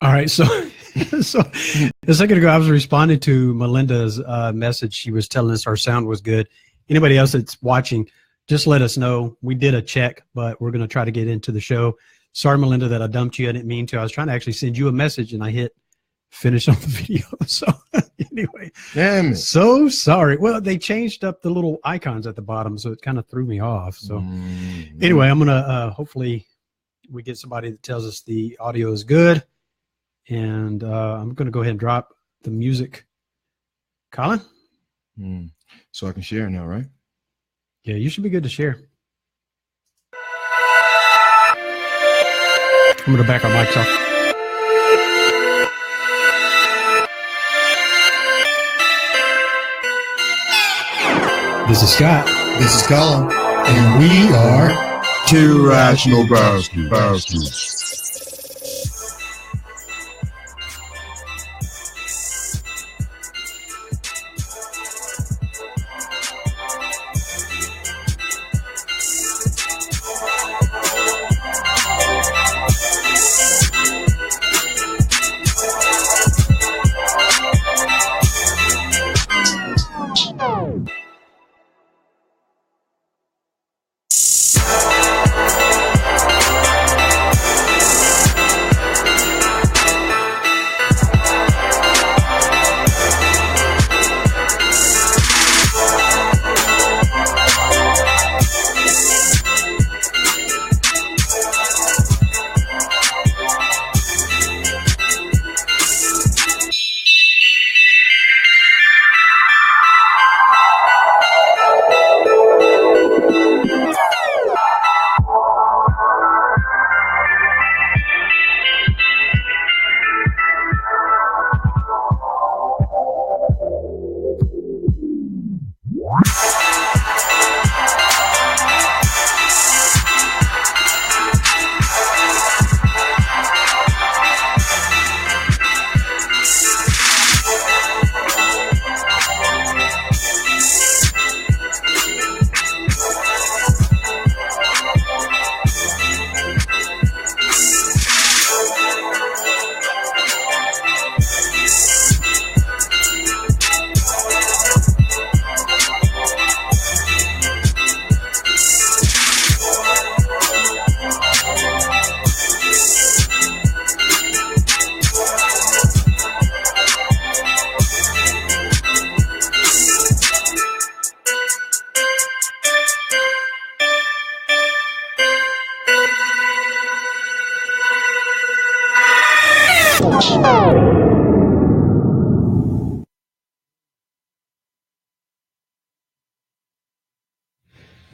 All right. So, so a second ago, I was responding to Melinda's message. She was telling us our sound was good. Anybody else that's watching, just let us know. We did a check, but we're going to try to get into the show. Sorry, Melinda, that I dumped you. I didn't mean to. I was trying to actually send you a message, and I hit finish on the video. So anyway, damn it. So sorry. Well, they changed up the little icons at the bottom, so it kind of threw me off. So anyway, I'm going to hopefully we get somebody that tells us the audio is good. And I'm going to go ahead and drop the music. Colin? So I can share now, right? Yeah, you should be good to share. I'm going to back our mics off. This is Scott. This is Colin. And we are Two Rational Bastards.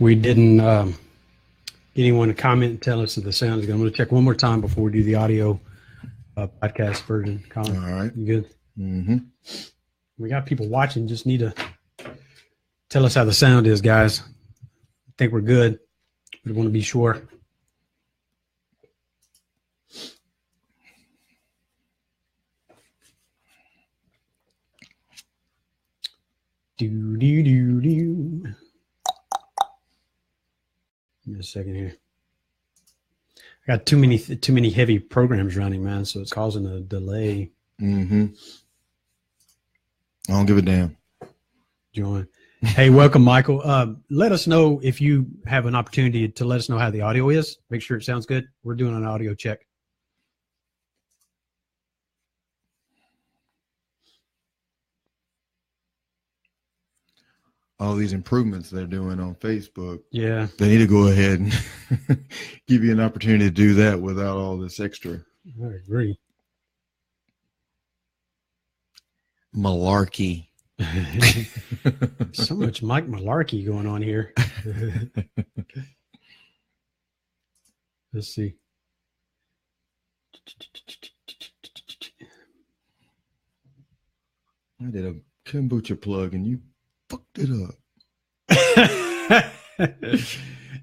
We didn't get anyone to comment and tell us that the sound is good. I'm going to check one more time before we do the audio podcast version. Colin, all right. You good? Mm-hmm. We got people watching. Just need to tell us how the sound is, guys. I think we're good. We want to be sure. Do. Give me a second here. I got too many heavy programs running, man, so it's causing a delay. Mm-hmm. I don't give a damn. Join. Hey, welcome, Michael. Let us know if you have an opportunity to let us know how the audio is. Make sure it sounds good. We're doing an audio check. All these improvements they're doing on Facebook. Yeah. They need to go ahead and give you an opportunity to do that without all this extra. I agree. Malarkey. So much Mike Malarkey going on here. Let's see. I did a kombucha plug and you fucked it up.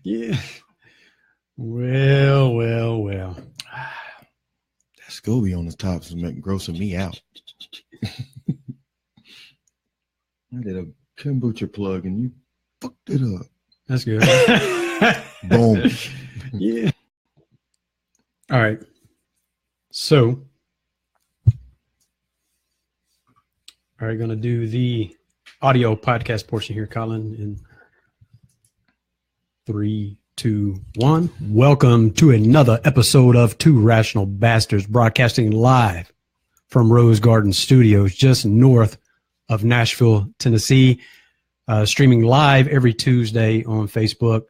Yeah. Well. That SCOBY on the top is grossing me out. I did a kombucha plug and you fucked it up. That's good. Boom. Yeah. All right. So All right, going to do the audio podcast portion here, Colin, in 3, 2, 1. Welcome to another episode of Two Rational Bastards, broadcasting live from Rose Garden Studios, just north of Nashville, Tennessee. Streaming live every Tuesday on Facebook.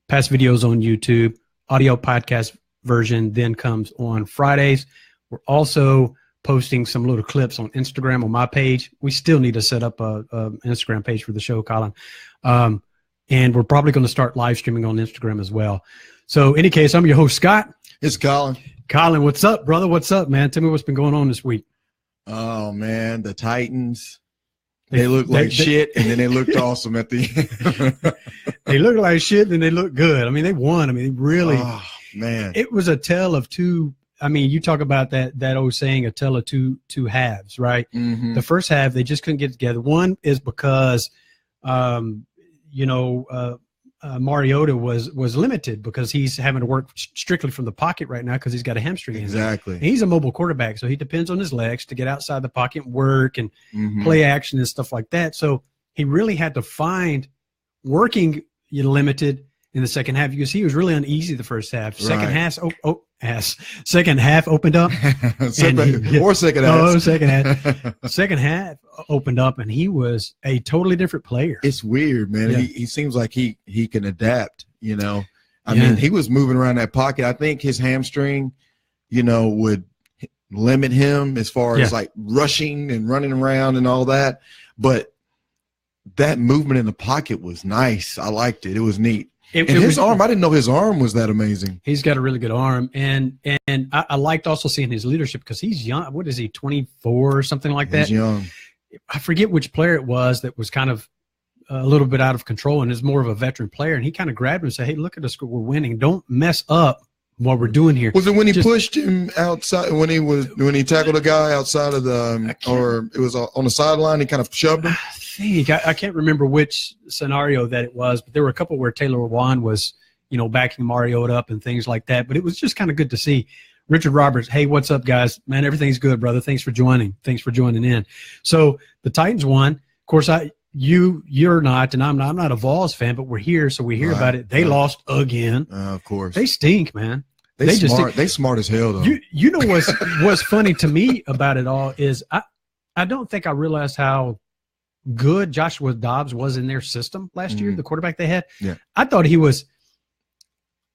Past videos on YouTube. Audio podcast version then comes on Fridays. We're also posting some little clips on Instagram on my page. We still need to set up an Instagram page for the show, Colin. And we're probably going to start live streaming on Instagram as well. So in any case, I'm your host, Scott. It's Colin. Colin, what's up, brother? What's up, man? Tell me what's been going on this week. Oh, man, the Titans. They looked like shit, and then they looked awesome at the end. They look like shit, and they look good. I mean, they won. I mean, they really. Oh, man. It was a tale of two. I mean, you talk about that old saying, a tale of two halves, right? Mm-hmm. The first half, they just couldn't get together. One is because, Mariota was limited because he's having to work strictly from the pocket right now because he's got a hamstring. Exactly. And he's a mobile quarterback, so he depends on his legs to get outside the pocket and work and play action and stuff like that. So he really had to find working limited in the second half because he was really uneasy the first half. Second half opened up. Second half opened up, and he was a totally different player. It's weird, man. Yeah. He seems like he can adapt, you know. I mean, he was moving around that pocket. I think his hamstring, would limit him as far as like rushing and running around and all that. But that movement in the pocket was nice. I liked it. It was neat. His arm, I didn't know his arm was that amazing. He's got a really good arm. And I liked also seeing his leadership because he's young. What is he, 24 or something like that? He's young. I forget which player it was that was kind of a little bit out of control and is more of a veteran player. And he kind of grabbed him and said, hey, look at us. We're winning. Don't mess up what we're doing here. Was it when he pushed him outside, when he tackled a guy outside of or it was on the sideline, he kind of shoved him? I can't remember which scenario that it was, but there were a couple where Taylor Lewan was, backing Mariota up and things like that. But it was just kind of good to see. Richard Roberts, hey, what's up, guys? Man, everything's good, brother. Thanks for joining. Thanks for joining in. So the Titans won. Of course, you're not, and I'm not a Vols fan, but we're here, so we hear about it. They lost again. Of course. They stink, man. They smart as hell, though. You know what's funny to me about it all is I don't think I realized how good Joshua Dobbs was in their system last year, the quarterback they had. Yeah. I thought he was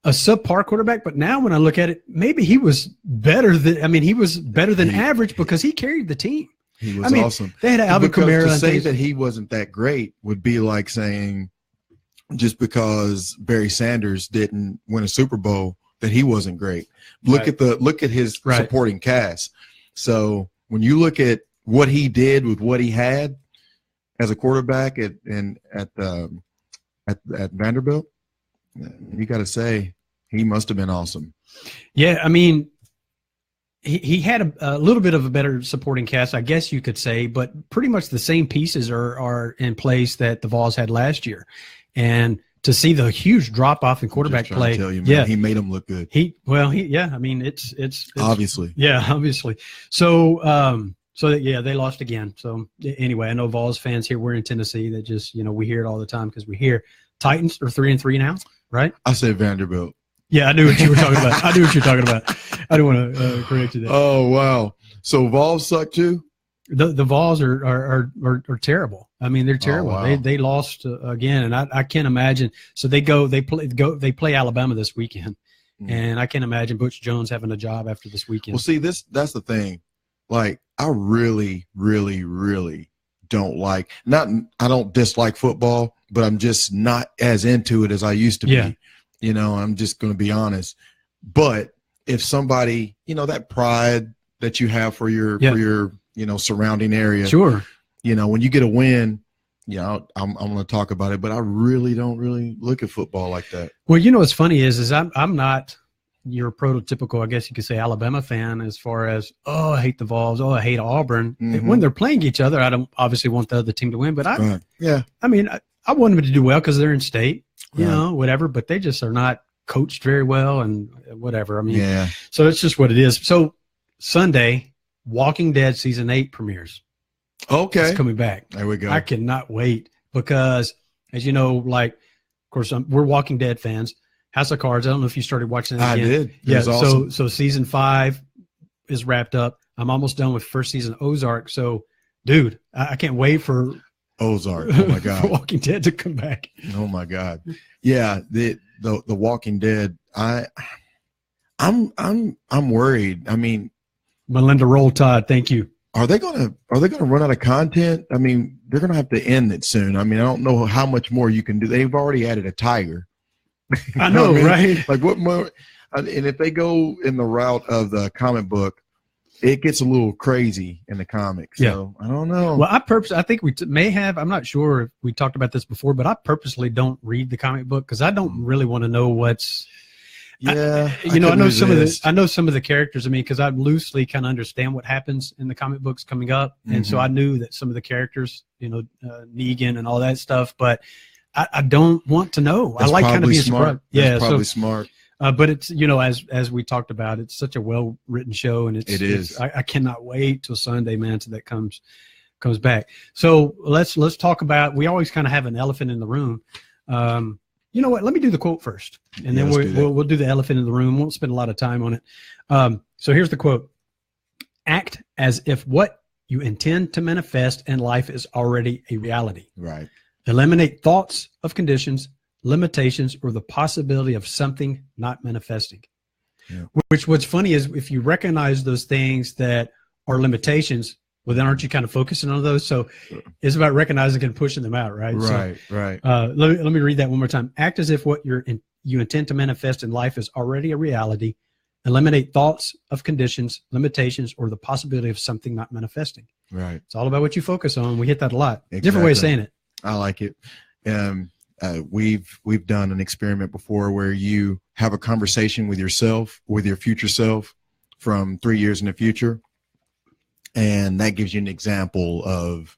a subpar quarterback, but now when I look at it, maybe he was better than average because he carried the team. He was awesome. They had Alvin Kamara. To say that he wasn't that great would be like saying just because Barry Sanders didn't win a Super Bowl that he wasn't great. Look at his supporting cast. So when you look at what he did with what he had as a quarterback at Vanderbilt, you got to say he must have been awesome. Yeah, I mean, he had a little bit of a better supporting cast, I guess you could say, but pretty much the same pieces are in place that the Vols had last year. And to see the huge drop off in quarterback play, tell you, man, he made them look good. I mean, it's obviously, obviously. So they lost again. So anyway, I know Vols fans here, we're in Tennessee that just, we hear it all the time because we hear Titans are 3-3 now, right? I said Vanderbilt. Yeah, I knew what you were talking about. I didn't want to correct you there. Oh, wow. So Vols suck too? The Vols are terrible. I mean, they're terrible. Oh, wow. They lost again, and I can't imagine. So they play Alabama this weekend, and I can't imagine Butch Jones having a job after this weekend. Well, see, that's the thing. Like, I really, really, really don't like. I don't dislike football, but I'm just not as into it as I used to be. I'm just going to be honest. But if somebody, that pride that you have for your surrounding area. Sure. When you get a win, I'm going to talk about it, but I really don't look at football like that. Well, what's funny is I'm not your prototypical, I guess you could say, Alabama fan as far as, oh, I hate the Vols, oh, I hate Auburn. When they're playing each other, I don't obviously want the other team to win, but I mean, I want them to do well because they're in state, whatever, but they just are not coached very well and whatever. I mean, so it's just what it is. So Sunday, Walking Dead season 8 premieres. Okay. It's coming back. There we go. I cannot wait because, as you know, like, of course, we're Walking Dead fans. House of Cards. I don't know if you started watching that again. I did. Yeah. Awesome. So season 5 is wrapped up. I'm almost done with first season Ozark. So, dude, I can't wait for Ozark. Oh my God. for Walking Dead to come back. Oh my God. Yeah. The Walking Dead. I'm worried. I mean, Melinda Roll Todd. Thank you. Are they gonna run out of content? I mean, they're gonna have to end it soon. I mean, I don't know how much more you can do. They've already added a tiger. I know, right? Like what more? And if they go in the route of the comic book, it gets a little crazy in the comics. Yeah. So I don't know. Well, I think we may have. I'm not sure if we talked about this before, but I purposely don't read the comic book because I don't really want to know what's. Yeah, I know some of the characters. I mean, because I loosely kind of understand what happens in the comic books coming up, and so I knew that some of the characters, Negan and all that stuff, but I don't want to know. That's I like kind of being smart. surprised. Yeah, probably smart. But it's as we talked about, it's such a well written show, and it is. I cannot wait till Sunday, man, till that comes back. So let's talk about. We always kind of have an elephant in the room. You know what? Let me do the quote first, and then we'll do the elephant in the room. Won't spend a lot of time on it. So here's the quote: "Act as if what you intend to manifest in life is already a reality. Right. Eliminate thoughts of conditions, limitations, or the possibility of something not manifesting." Yeah. Which what's funny is if you recognize those things that are limitations, well, then aren't you kind of focusing on those? So it's about recognizing and pushing them out, right? Right. Let me read that one more time. Act as if what you intend to manifest in life is already a reality. Eliminate thoughts of conditions, limitations, or the possibility of something not manifesting. Right. It's all about what you focus on. We hit that a lot. Exactly. Different way of saying it. I like it. We've done an experiment before where you have a conversation with yourself, with your future self from 3 years in the future. And that gives you an example of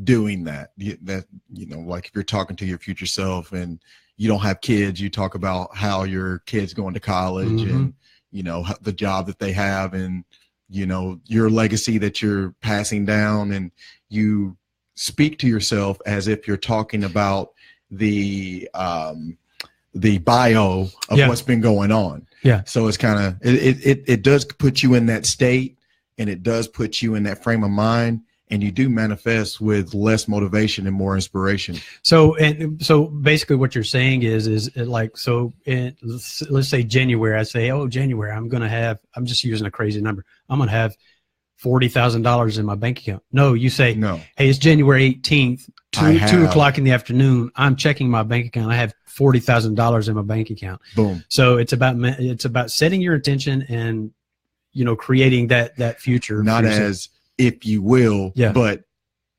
doing that. Like if you're talking to your future self and you don't have kids, you talk about how your kid's going to college and, the job that they have and, your legacy that you're passing down, and you speak to yourself as if you're talking about the bio of what's been going on. Yeah. So it's kind of, it does put you in that state. And it does put you in that frame of mind, and you do manifest with less motivation and more inspiration. So basically what you're saying is like, let's say January, I say, January, I'm just using a crazy number. I'm going to have $40,000 in my bank account. No, you say, no. Hey, it's January 18th, 2 o'clock in the afternoon. I'm checking my bank account. I have $40,000 in my bank account. Boom. So it's about setting your intention and, creating that future. Not as if you will, but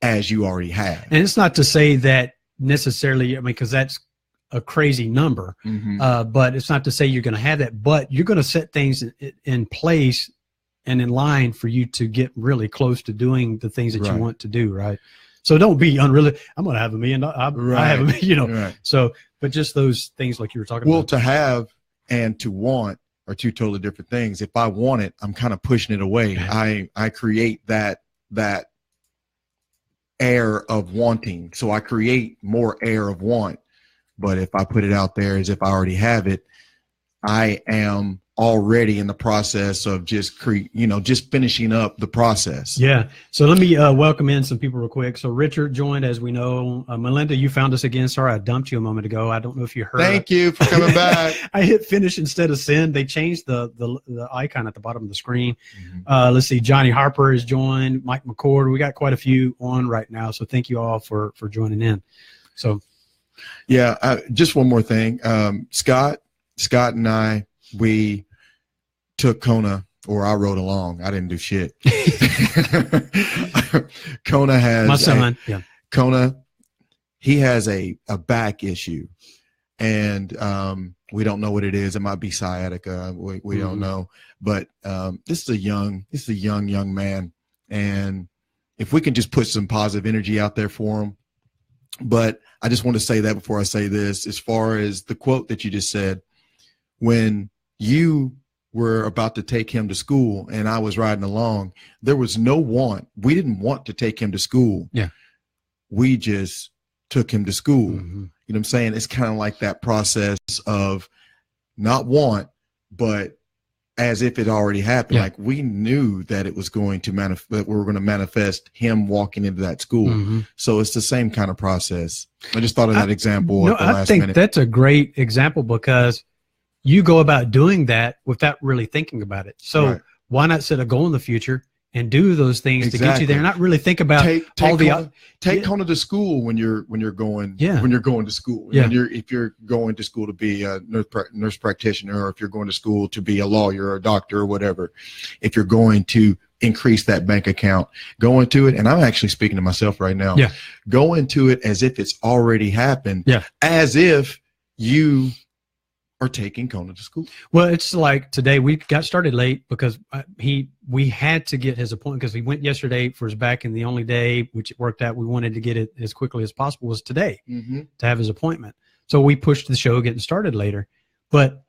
as you already have. And it's not to say that necessarily, because that's a crazy number, but it's not to say you're going to have that, but you're going to set things in place and in line for you to get really close to doing the things that you want to do, right? So don't be unrealistic. I'm going to have $1 million. I have $1 million, Right. So, but just those things like you were talking about. Well, to have and to want are two totally different things. If I want it, I'm kind of pushing it away. I create that air of wanting. So I create more air of want. But if I put it out there as if I already have it, I am already in the process of just finishing up the process. Yeah. So let me welcome in some people real quick. So Richard joined, as we know. Melinda, you found us again. Sorry, I dumped you a moment ago. I don't know if you heard. Thank you for coming back. I hit finish instead of send. They changed the icon at the bottom of the screen. Let's see. Johnny Harper has joined. Mike McCord. We got quite a few on right now. So thank you all for joining in. So, yeah. Just one more thing. Scott and I, we took Kona, or I rode along. I didn't do shit. Kona has my son. Kona, he has a back issue, and we don't know what it is. It might be sciatica. We don't know. But this is a young man, and if we can just put some positive energy out there for him. But I just want to say that before I say this, as far as the quote that you just said, when you were about to take him to school and I was riding along, there was no want. We didn't want to take him to school. Yeah. We just took him to school. Mm-hmm. You know what I'm saying? It's kind of like that process of not want, but as if it already happened. Yeah. Like we knew that it was going to manifest, that we were going to manifest him walking into that school. Mm-hmm. So it's the same kind of process. I just thought of that example at the last think minute. That's a great example because you go about doing that without really thinking about it. So why not set a goal in the future and do those things to get you there? Not really think about take Kona to school when you're going to school. Yeah. If you're going to school to be a nurse practitioner, or if you're going to school to be a lawyer or a doctor or whatever, if you're going to increase that bank account, go into it. And I'm actually speaking to myself right now. Yeah. Go into it as if it's already happened. Yeah. As if you are taking Kona to school. Well, it's like today we got started late because we had to get his appointment because he went yesterday for his back, and the only day which it worked out we wanted to get it as quickly as possible was today to have his appointment. So we pushed the show getting started later. But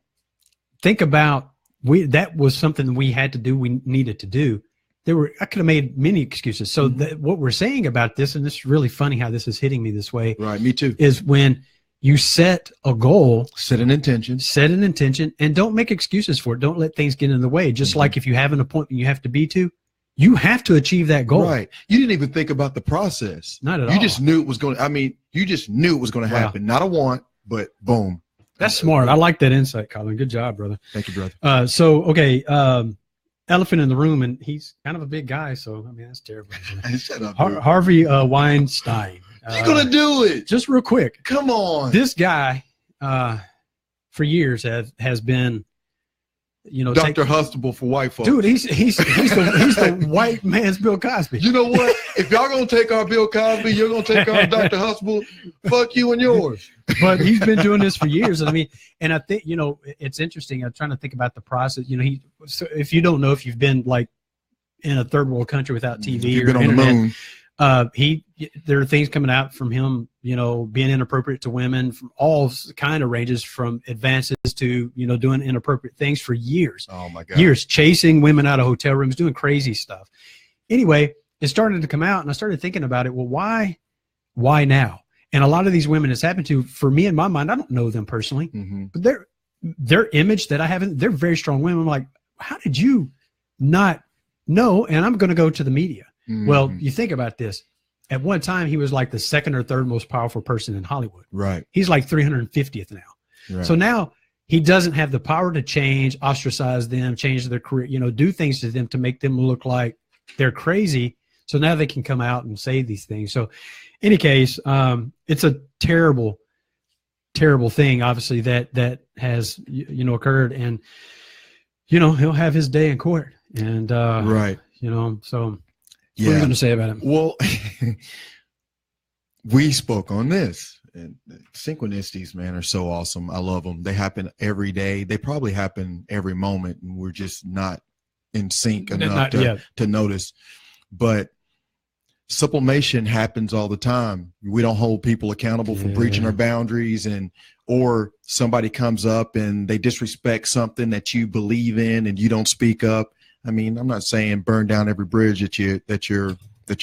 think about that was something we had to do. We needed to do. I could have made many excuses. So what we're saying about this, and this is really funny how this is hitting me this way. Right, me too. Is when you set a goal, set an intention, and don't make excuses for it. Don't let things get in the way. Just like if you have an appointment you have to be to, you have to achieve that goal. Right. You didn't even think about the process. Not at all. You just knew it was going to, you just knew it was going to happen. Not a want, but boom. That's smart. I like that insight, Colin. Good job, brother. Thank you, brother. Elephant in the room, and he's kind of a big guy. So, I mean, that's terrible. Shut up, Harvey Weinstein. You're going to do it. Just real quick. Come on. This guy, for years has been, Dr. Hustable for white folks. Dude, he's the white man's Bill Cosby. You know what? If y'all going to take our Bill Cosby, you're going to take our Dr. Hustable. Fuck you and yours. But he's been doing this for years. And I think, it's interesting. I'm trying to think about the process. So if you don't know, if you've been like in a third world country without TV or been on internet, the moon. There are things coming out from him, being inappropriate to women from all kind of ranges, from advances to, doing inappropriate things for years. Oh my God. Years, chasing women out of hotel rooms, doing crazy stuff. Anyway, it started to come out and I started thinking about it. Well, why now? And a lot of these women it's happened to, for me in my mind, I don't know them personally, but their image that I haven't, they're very strong women. I'm like, how did you not know? And I'm going to go to the media. Well, you think about this. At one time, he was like the second or third most powerful person in Hollywood. Right. He's like 350th now. Right. So now he doesn't have the power to change, ostracize them, change their career, do things to them to make them look like they're crazy. So now they can come out and say these things. So in any case, it's a terrible, terrible thing, obviously, that has, occurred. And, he'll have his day in court. And, right. So yeah. What are you going to say about him? Well, we spoke on this, and synchronicities, man, are so awesome. I love them. They happen every day. They probably happen every moment, and we're just not in sync enough to notice. But sublimation happens all the time. We don't hold people accountable for breaching our boundaries, or somebody comes up and they disrespect something that you believe in and you don't speak up. I mean, I'm not saying burn down every bridge that you're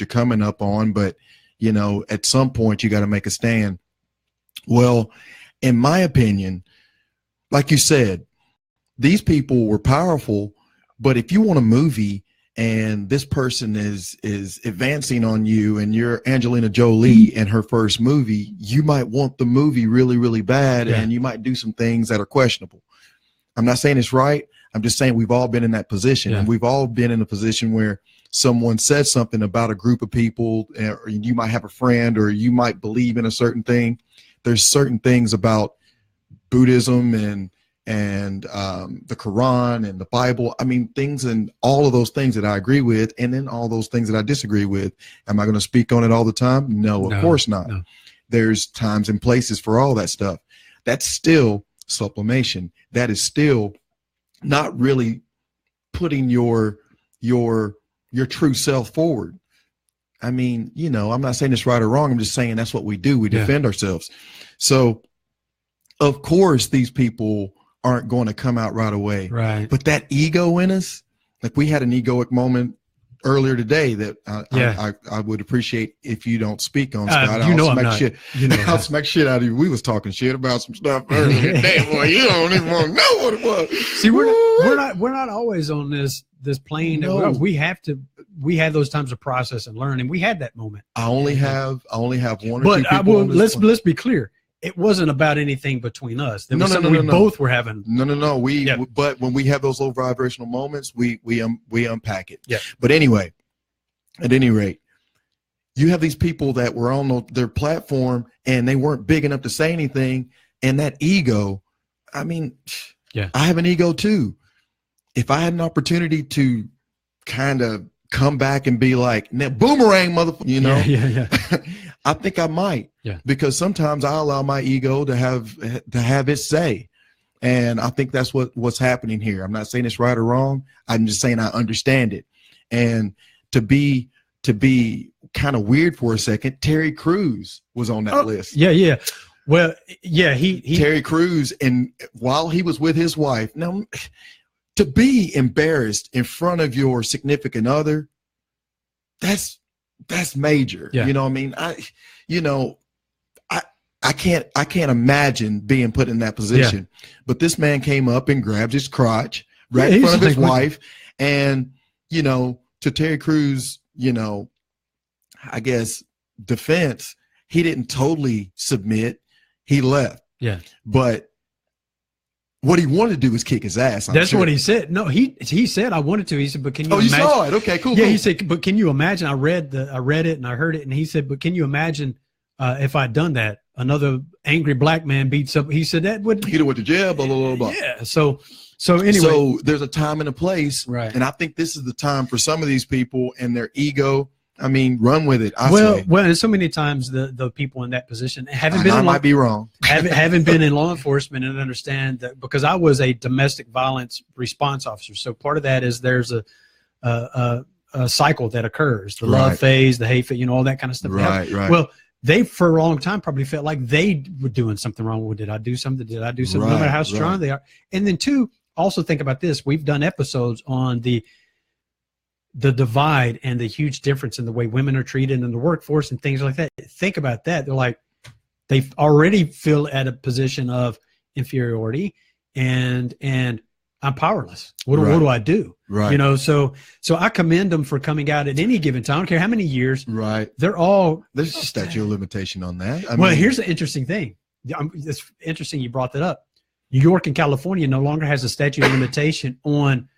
coming up on, but at some point you got to make a stand. Well, in my opinion, like you said, these people were powerful, but if you want a movie and this person is advancing on you and you're Angelina Jolie in her first movie, you might want the movie really, really bad, and you might do some things that are questionable. I'm not saying it's right. I'm just saying we've all been in that position, and we've all been in a position where someone says something about a group of people, or you might have a friend, or you might believe in a certain thing. There's certain things about Buddhism and the Quran and the Bible. I mean, things and all of those things that I agree with, and then all those things that I disagree with. Am I going to speak on it all the time? No, of course not. No. There's times and places for all that stuff. That's still sublimation. That is still not really putting your true self forward. I mean, I'm not saying it's right or wrong. I'm just saying that's what we do. We defend ourselves. So of course these people aren't going to come out right away. Right. But that ego in us, like we had an egoic moment earlier today that I would appreciate if you don't speak on, Scott. I'll smack shit out of you. We was talking shit about some stuff earlier today. Boy, you don't even want to know what it was. See, we're not always on this plane. No. We have those times of process and learn, and we had that moment. I only have one or but two people. Let's be clear. It wasn't about anything between us. There was something we both were having. No. But when we have those low vibrational moments, we unpack it. Yeah. But anyway, at any rate, you have these people that were on their platform and they weren't big enough to say anything. And that ego, I mean, I have an ego too. If I had an opportunity to kind of come back and be like, boomerang, motherfucker, you know, I think I might, because sometimes I allow my ego to have its say. And I think that's what's happening here. I'm not saying it's right or wrong. I'm just saying I understand it. And to be kind of weird for a second, Terry Crews was on that list. Yeah. Well, he Terry Crews, and while he was with his wife, now to be embarrassed in front of your significant other, that's major. Yeah. You know what I mean? I can't imagine being put in that position. Yeah. But this man came up and grabbed his crotch right in front of his wife. And, you know, to Terry Crews, you know, I guess defense, he didn't totally submit. He left. Yeah. But what he wanted to do was kick his ass. That's what he said. No, he said I wanted to. He said, but can you? Oh, imagine? You saw it? Okay, cool. Yeah, cool. He said, but can you imagine? I read it and I heard it, and he said, but can you imagine if I'd done that? Another angry black man beats up. He said that would. He'd have went to jail. Blah blah blah blah. Yeah. So anyway. So there's a time and a place, right? And I think this is the time for some of these people and their ego. I mean, run with it. Well, and so many times the people in that position haven't been. I might be wrong. haven't been in law enforcement and understand that, because I was a domestic violence response officer. So part of that is there's a cycle that occurs: the love phase, the hate phase, you know, all that kind of stuff. Right. Well, they for a long time probably felt like they were doing something wrong. Well, did I do something? No matter how strong they are. And then two, also think about this: we've done episodes on the divide and the huge difference in the way women are treated in the workforce and things like that. Think about that. They're like, they already feel at a position of inferiority, and I'm powerless. What do I do? Right. You know, so I commend them for coming out at any given time. I don't care how many years. Right. They're all. There's a statute of limitation on that. I mean, here's the interesting thing. It's interesting you brought that up. New York and California no longer has a statute of limitation on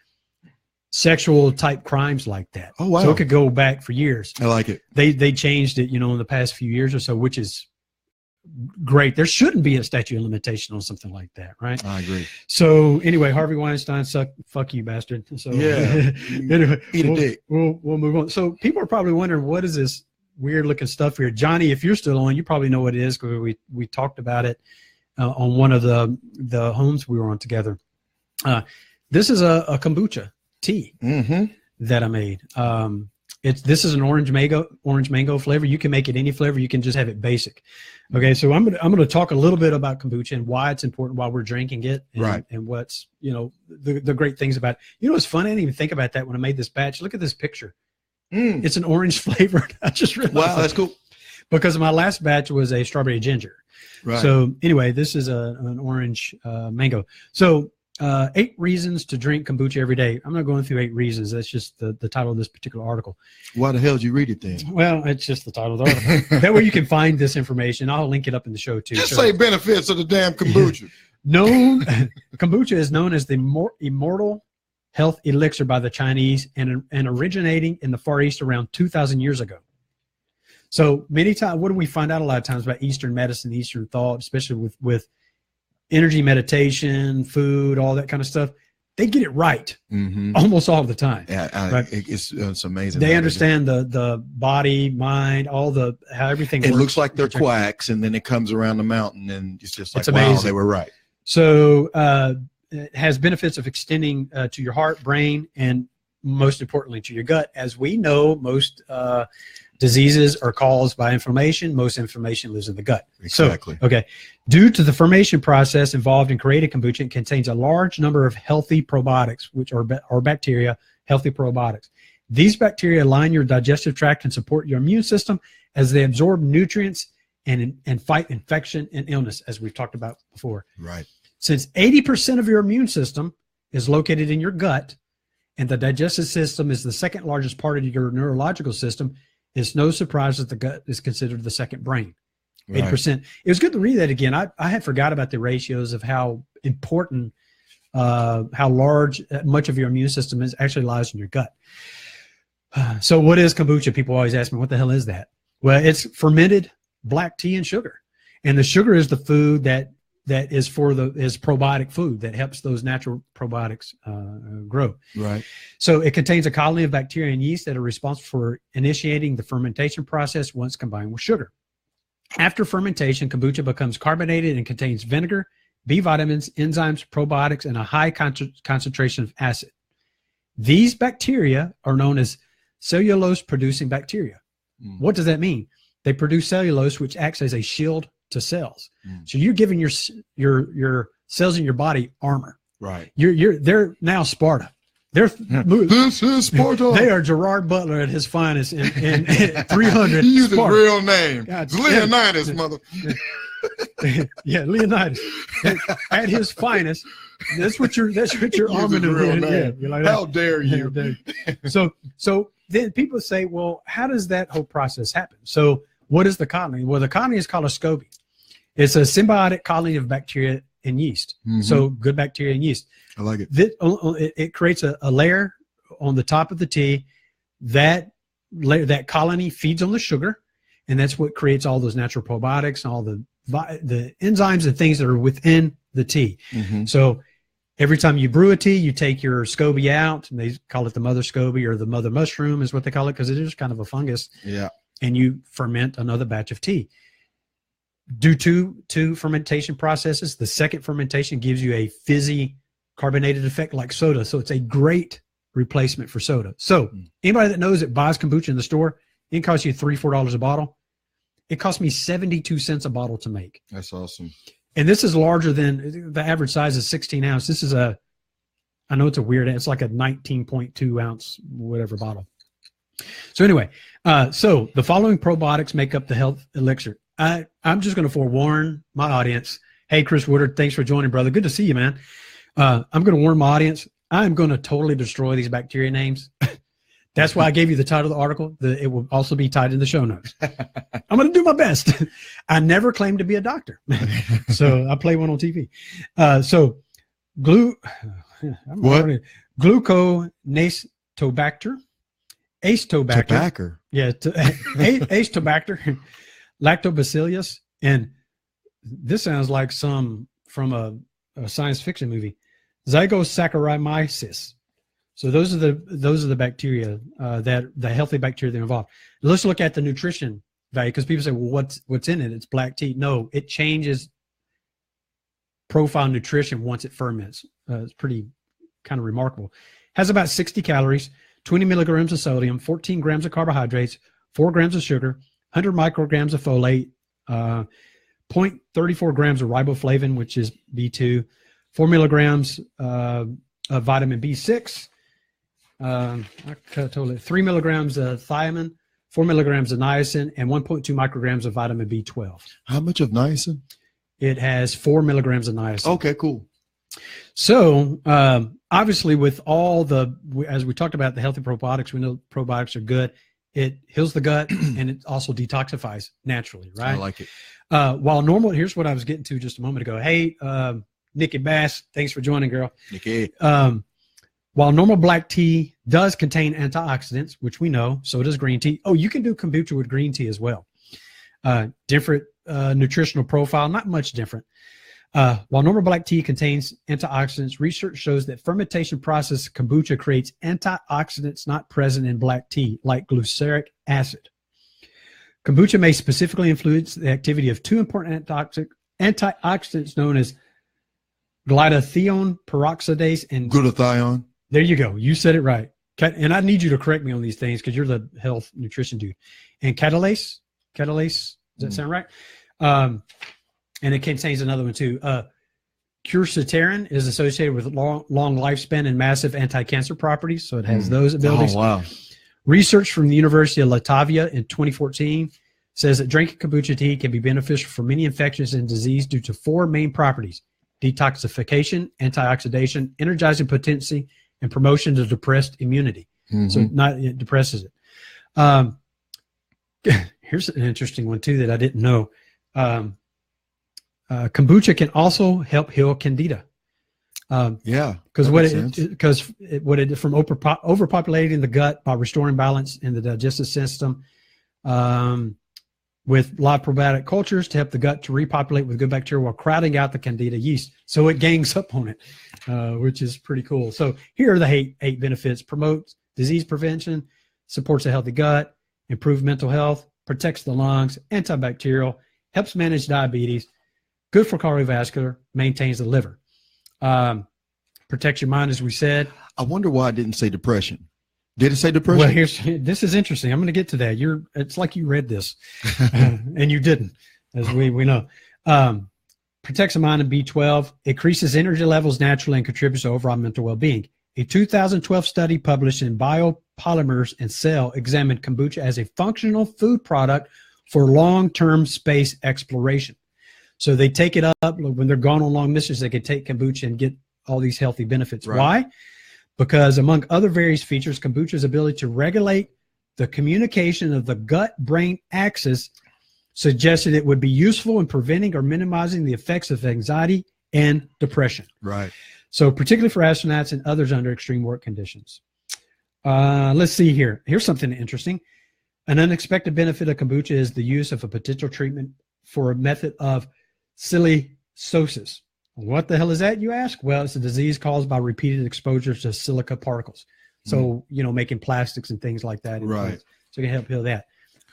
sexual type crimes like that. Oh, wow. So it could go back for years. I like it. They changed it, you know, in the past few years or so, which is great. There shouldn't be a statute of limitation on something like that, right? I agree. So anyway, Harvey Weinstein, fuck you, bastard. So yeah. Anyway, eat a dick. We'll move on. So people are probably wondering, what is this weird looking stuff here? Johnny, if you're still on, you probably know what it is, because we talked about it on one of the homes we were on together. This is a kombucha tea that I made. This is an orange mango flavor. You can make it any flavor. You can just have it basic. Okay, so I'm gonna talk a little bit about kombucha and why it's important while we're drinking it, and what's, you know, the great things about it. You know, it's funny. I didn't even think about that when I made this batch. Look at this picture. It's an orange flavor. I just realized. Wow, that's cool. Because my last batch was a strawberry ginger. Right. So anyway, this is an orange mango. So 8 reasons to drink kombucha every day. I'm not going through 8 reasons. That's just the title of this particular article. Why the hell did you read it then? Well, it's just the title of the article. That way you can find this information. I'll link it up in the show too. Just say benefits of the damn kombucha. Kombucha is known as the immortal health elixir by the Chinese, and originating in the Far East around 2,000 years ago. So many times, what do we find out a lot of times about Eastern medicine, Eastern thought, especially with energy, meditation, food, all that kind of stuff? They get it right almost all the time. Yeah, it's amazing. They understand the body, mind, how everything works. It looks like they're quacks, and then it comes around the mountain, and it's just like, it's amazing. Wow, they were right. So it has benefits of extending to your heart, brain, and most importantly to your gut. As we know, most diseases are caused by inflammation. Most inflammation lives in the gut. Exactly. So, okay. Due to the fermentation process involved in creating kombucha, it contains a large number of healthy probiotics, which are bacteria, healthy probiotics. These bacteria line your digestive tract and support your immune system as they absorb nutrients and fight infection and illness, as we've talked about before. Right. Since 80% of your immune system is located in your gut, and the digestive system is the second largest part of your neurological system, it's no surprise that the gut is considered the second brain. 80%. It was good to read that again. I had forgot about the ratios of how important, how large much of your immune system is actually lies in your gut. So what is kombucha? People always ask me, what the hell is that? Well, it's fermented black tea and sugar. And the sugar is the food that is probiotic food that helps those natural probiotics grow. Right. So it contains a colony of bacteria and yeast that are responsible for initiating the fermentation process once combined with sugar. After fermentation, kombucha becomes carbonated and contains vinegar, B vitamins, enzymes, probiotics, and a high concentration of acid. These bacteria are known as cellulose-producing bacteria. What does that mean? They produce cellulose, which acts as a shield to cells. So you're giving your cells in your body armor. Right. They're now Sparta. This is Sparta. They are Gerard Butler at his finest in 300. He used his Sparta. real name. God, It's Leonidas, mother. Yeah, Leonidas at his finest. That's what your armor is. Yeah, like, how dare you? So then people say, well, how does that whole process happen? So what is the colony? Well, the colony is called a SCOBY. It's a symbiotic colony of bacteria and yeast. So good bacteria and yeast. I like it. It creates a layer on the top of the tea. That colony feeds on the sugar, and that's what creates all those natural probiotics and all the enzymes and things that are within the tea. So every time you brew a tea, you take your SCOBY out, and they call it the mother SCOBY or the mother mushroom is what they call it, because it is kind of a fungus. Yeah. And you ferment another batch of tea. Due to two fermentation processes, the second fermentation gives you a fizzy carbonated effect like soda. So it's a great replacement for soda. So anybody that knows that buys kombucha in the store, it costs you $3, $4 a bottle. It cost me 72 cents a bottle to make. That's awesome. And this is larger than the average size is 16 ounce. This is I know it's a weird, it's like a 19.2 ounce, whatever bottle. So anyway, so the following probiotics make up the health elixir. I'm just going to forewarn my audience. Hey, Chris Woodard, thanks for joining, brother. Good to see you, man. I'm going to warn my audience. I'm going to totally destroy these bacteria names. That's why I gave you the title of the article. It will also be tied in the show notes. I'm going to do my best. I never claimed to be a doctor. So I play one on TV. So gluconastobacter, Acetobacter. Yeah, Acetobacter, Lactobacillus, and this sounds like some from a science fiction movie. Zygosaccharomyces. So those are the bacteria that the healthy bacteria that are involved. Let's look at the nutrition value, because people say, well, what's in it? It's black tea. No, it changes profile nutrition once it ferments. It's pretty kind of remarkable. Has about 60 calories, 20 milligrams of sodium, 14 grams of carbohydrates, 4 grams of sugar, 100 micrograms of folate, 0.34 grams of riboflavin, which is B2, 4 milligrams of vitamin B6, 3 milligrams of thiamine, 4 milligrams of niacin, and 1.2 micrograms of vitamin B12. How much of niacin? It has 4 milligrams of niacin. Okay, cool. So obviously with all as we talked about the healthy probiotics, we know probiotics are good. It heals the gut and it also detoxifies naturally, right? I like it. While normal, here's what I was getting to just a moment ago. Hey, Nikki Bass, thanks for joining, girl. Nikki. While normal black tea does contain antioxidants, which we know, so does green tea. Oh, you can do kombucha with green tea as well. Different nutritional profile, not much different. While normal black tea contains antioxidants, research shows that fermentation process kombucha creates antioxidants not present in black tea, like glyceric acid. Kombucha may specifically influence the activity of two important antioxidants known as glutathione peroxidase and glutathione. There you go. You said it right. And I need you to correct me on these things because you're the health nutrition dude. And catalase, does that sound right? And it contains another one too. Quercetin is associated with long lifespan and massive anti-cancer properties, so it has those abilities. Oh, wow. Research from the University of Latvia in 2014 says that drinking kombucha tea can be beneficial for many infections and disease due to 4 main properties: detoxification, antioxidation, energizing potency, and promotion of depressed immunity. So it depresses it. Here's an interesting one too that I didn't know. Kombucha can also help heal candida. Because what it from overpopulating the gut by restoring balance in the digestive system, with live probiotic cultures to help the gut to repopulate with good bacteria while crowding out the candida yeast. So it gangs up on it, which is pretty cool. So here are the 8 benefits: promotes disease prevention, supports a healthy gut, improves mental health, protects the lungs, antibacterial, helps manage diabetes, good for cardiovascular, maintains the liver. Protects your mind, as we said. I wonder why I didn't say depression. Did it say depression? Well, this is interesting. I'm going to get to that. It's like you read this, and you didn't, as we know. Protects the mind and B12, increases energy levels naturally, and contributes to overall mental well-being. A 2012 study published in Biopolymers and Cell examined kombucha as a functional food product for long-term space exploration. So they take it up when they're gone on long missions. They can take kombucha and get all these healthy benefits. Right. Why? Because among other various features, kombucha's ability to regulate the communication of the gut-brain axis suggested it would be useful in preventing or minimizing the effects of anxiety and depression. Right. So particularly for astronauts and others under extreme work conditions. Let's see here. Here's something interesting. An unexpected benefit of kombucha is the use of a potential treatment for a method of silicosis. What the hell is that, you ask? Well, it's a disease caused by repeated exposure to silica particles. So, making plastics and things like that. Right. So it can help heal that.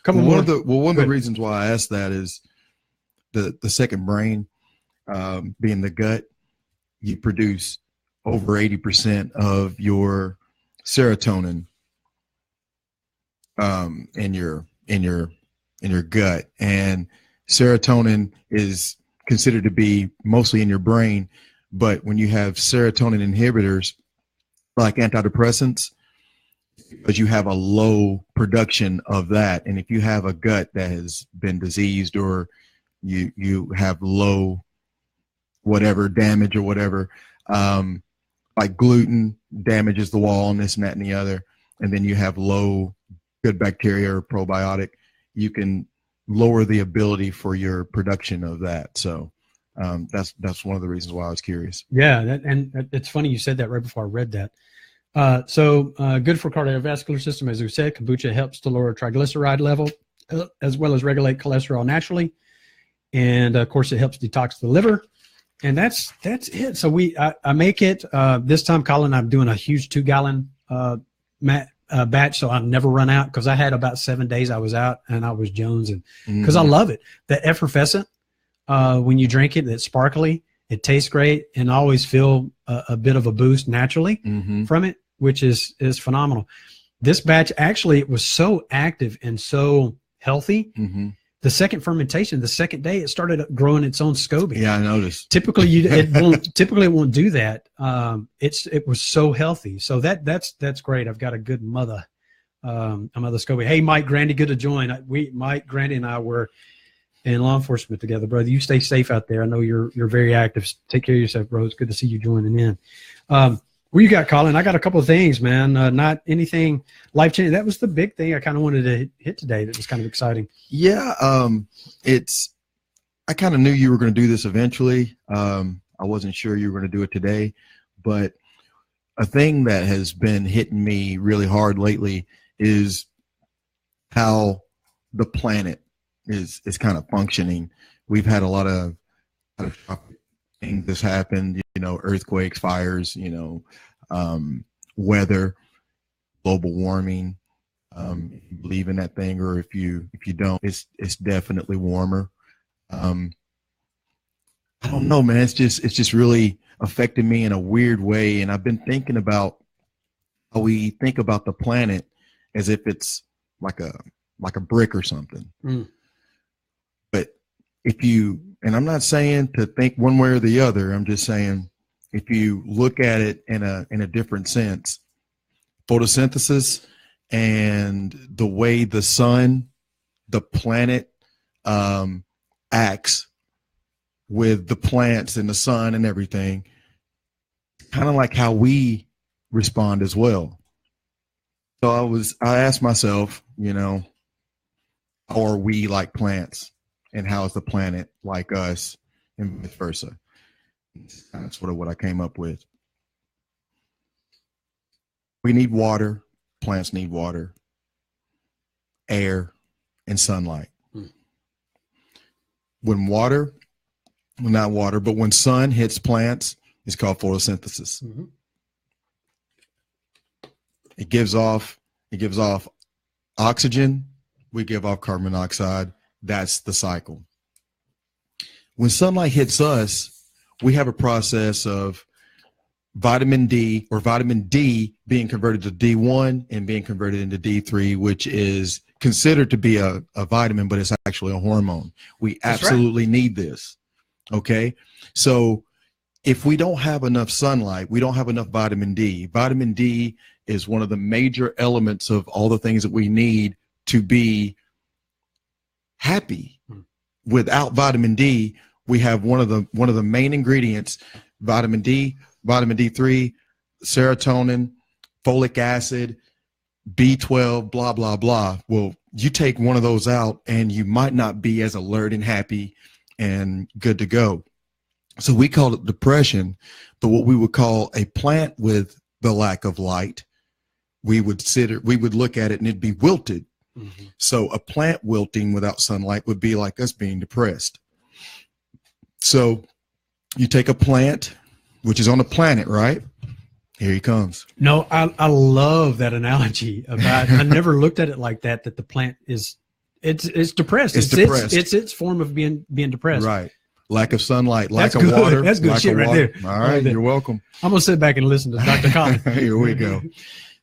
One of the reasons why I asked that is the second brain, being the gut, you produce over 80% of your serotonin in your gut, and serotonin is considered to be mostly in your brain. But when you have serotonin inhibitors like antidepressants, because you have a low production of that, and if you have a gut that has been diseased, or you have low whatever damage or whatever, like gluten damages the wall and this and that and the other, and then you have low good bacteria or probiotic, you can lower the ability for your production of that. So that's one of the reasons why I was curious. Yeah, and it's funny you said that right before I read that. So good for cardiovascular system, as we said. Kombucha helps to lower triglyceride level, as well as regulate cholesterol naturally, and of course it helps detox the liver. And that's it. So I make it this time, Colin. I'm doing a huge 2-gallon batch, so I'll never run out, because I had about 7 days I was out and I was jonesing, because I love it. The effervescent, when you drink it, it's sparkly, it tastes great, and I always feel a bit of a boost naturally from it, which is phenomenal. This batch, actually, it was so active and so healthy. The second fermentation, the second day, it started growing its own SCOBY. Yeah, I noticed. Typically, it won't do that. It was so healthy. So that's great. I've got a good mother SCOBY. Hey, Mike Grandy, good to join. Mike Grandy and I were in law enforcement together, brother. You stay safe out there. I know you're very active. Take care of yourself, bro. It's good to see you joining in. What you got, Colin? I got a couple of things, man. Not anything life-changing. That was the big thing I kind of wanted to hit today. That was kind of exciting. Yeah, I kind of knew you were going to do this eventually. I wasn't sure you were going to do it today, but a thing that has been hitting me really hard lately is how the planet is kind of functioning. We've had a lot of things that's happened, earthquakes, fires, weather, global warming. If you believe in that thing, or if you don't, it's definitely warmer. I don't know, man. It's just really affected me in a weird way. And I've been thinking about we think about the planet as if it's like a brick or something. But if you, and I'm not saying to think one way or the other, I'm just saying if you look at it in a different sense, photosynthesis and the way the sun, the planet acts with the plants and the sun and everything, kind of like how we respond as well. So I asked myself, you know, how are we like plants, and how is the planet like us, and vice versa? That's sort of what I came up with. We need water. Plants need water, air, and sunlight. When water, well, not water, but when sun hits plants, it's called photosynthesis. It gives off oxygen. We give off carbon dioxide. That's the cycle. When sunlight hits us, we have a process of vitamin D being converted to D1 and being converted into D3, which is considered to be a vitamin, but it's actually a hormone. We absolutely need this. Okay. So if we don't have enough sunlight, we don't have enough vitamin D. Vitamin D is one of the major elements of all the things that we need to be happy. Without vitamin D, we have one of the main ingredients, vitamin D, vitamin D3, serotonin, folic acid, B12, blah, blah, blah. Well, you take one of those out and you might not be as alert and happy and good to go. So we call it depression, but what we would call a plant with the lack of light, we would look at it and it'd be wilted. So a plant wilting without sunlight would be like us being depressed. So you take a plant, which is on the planet, right? Here he comes. No, I love that analogy about, I never looked at it like that the plant is, it's depressed. It's depressed. It's its form of being depressed. Right. Lack of sunlight, lack of water. That's good shit right there. All right, you're welcome. I'm going to sit back and listen to Dr. Collins. Here we go.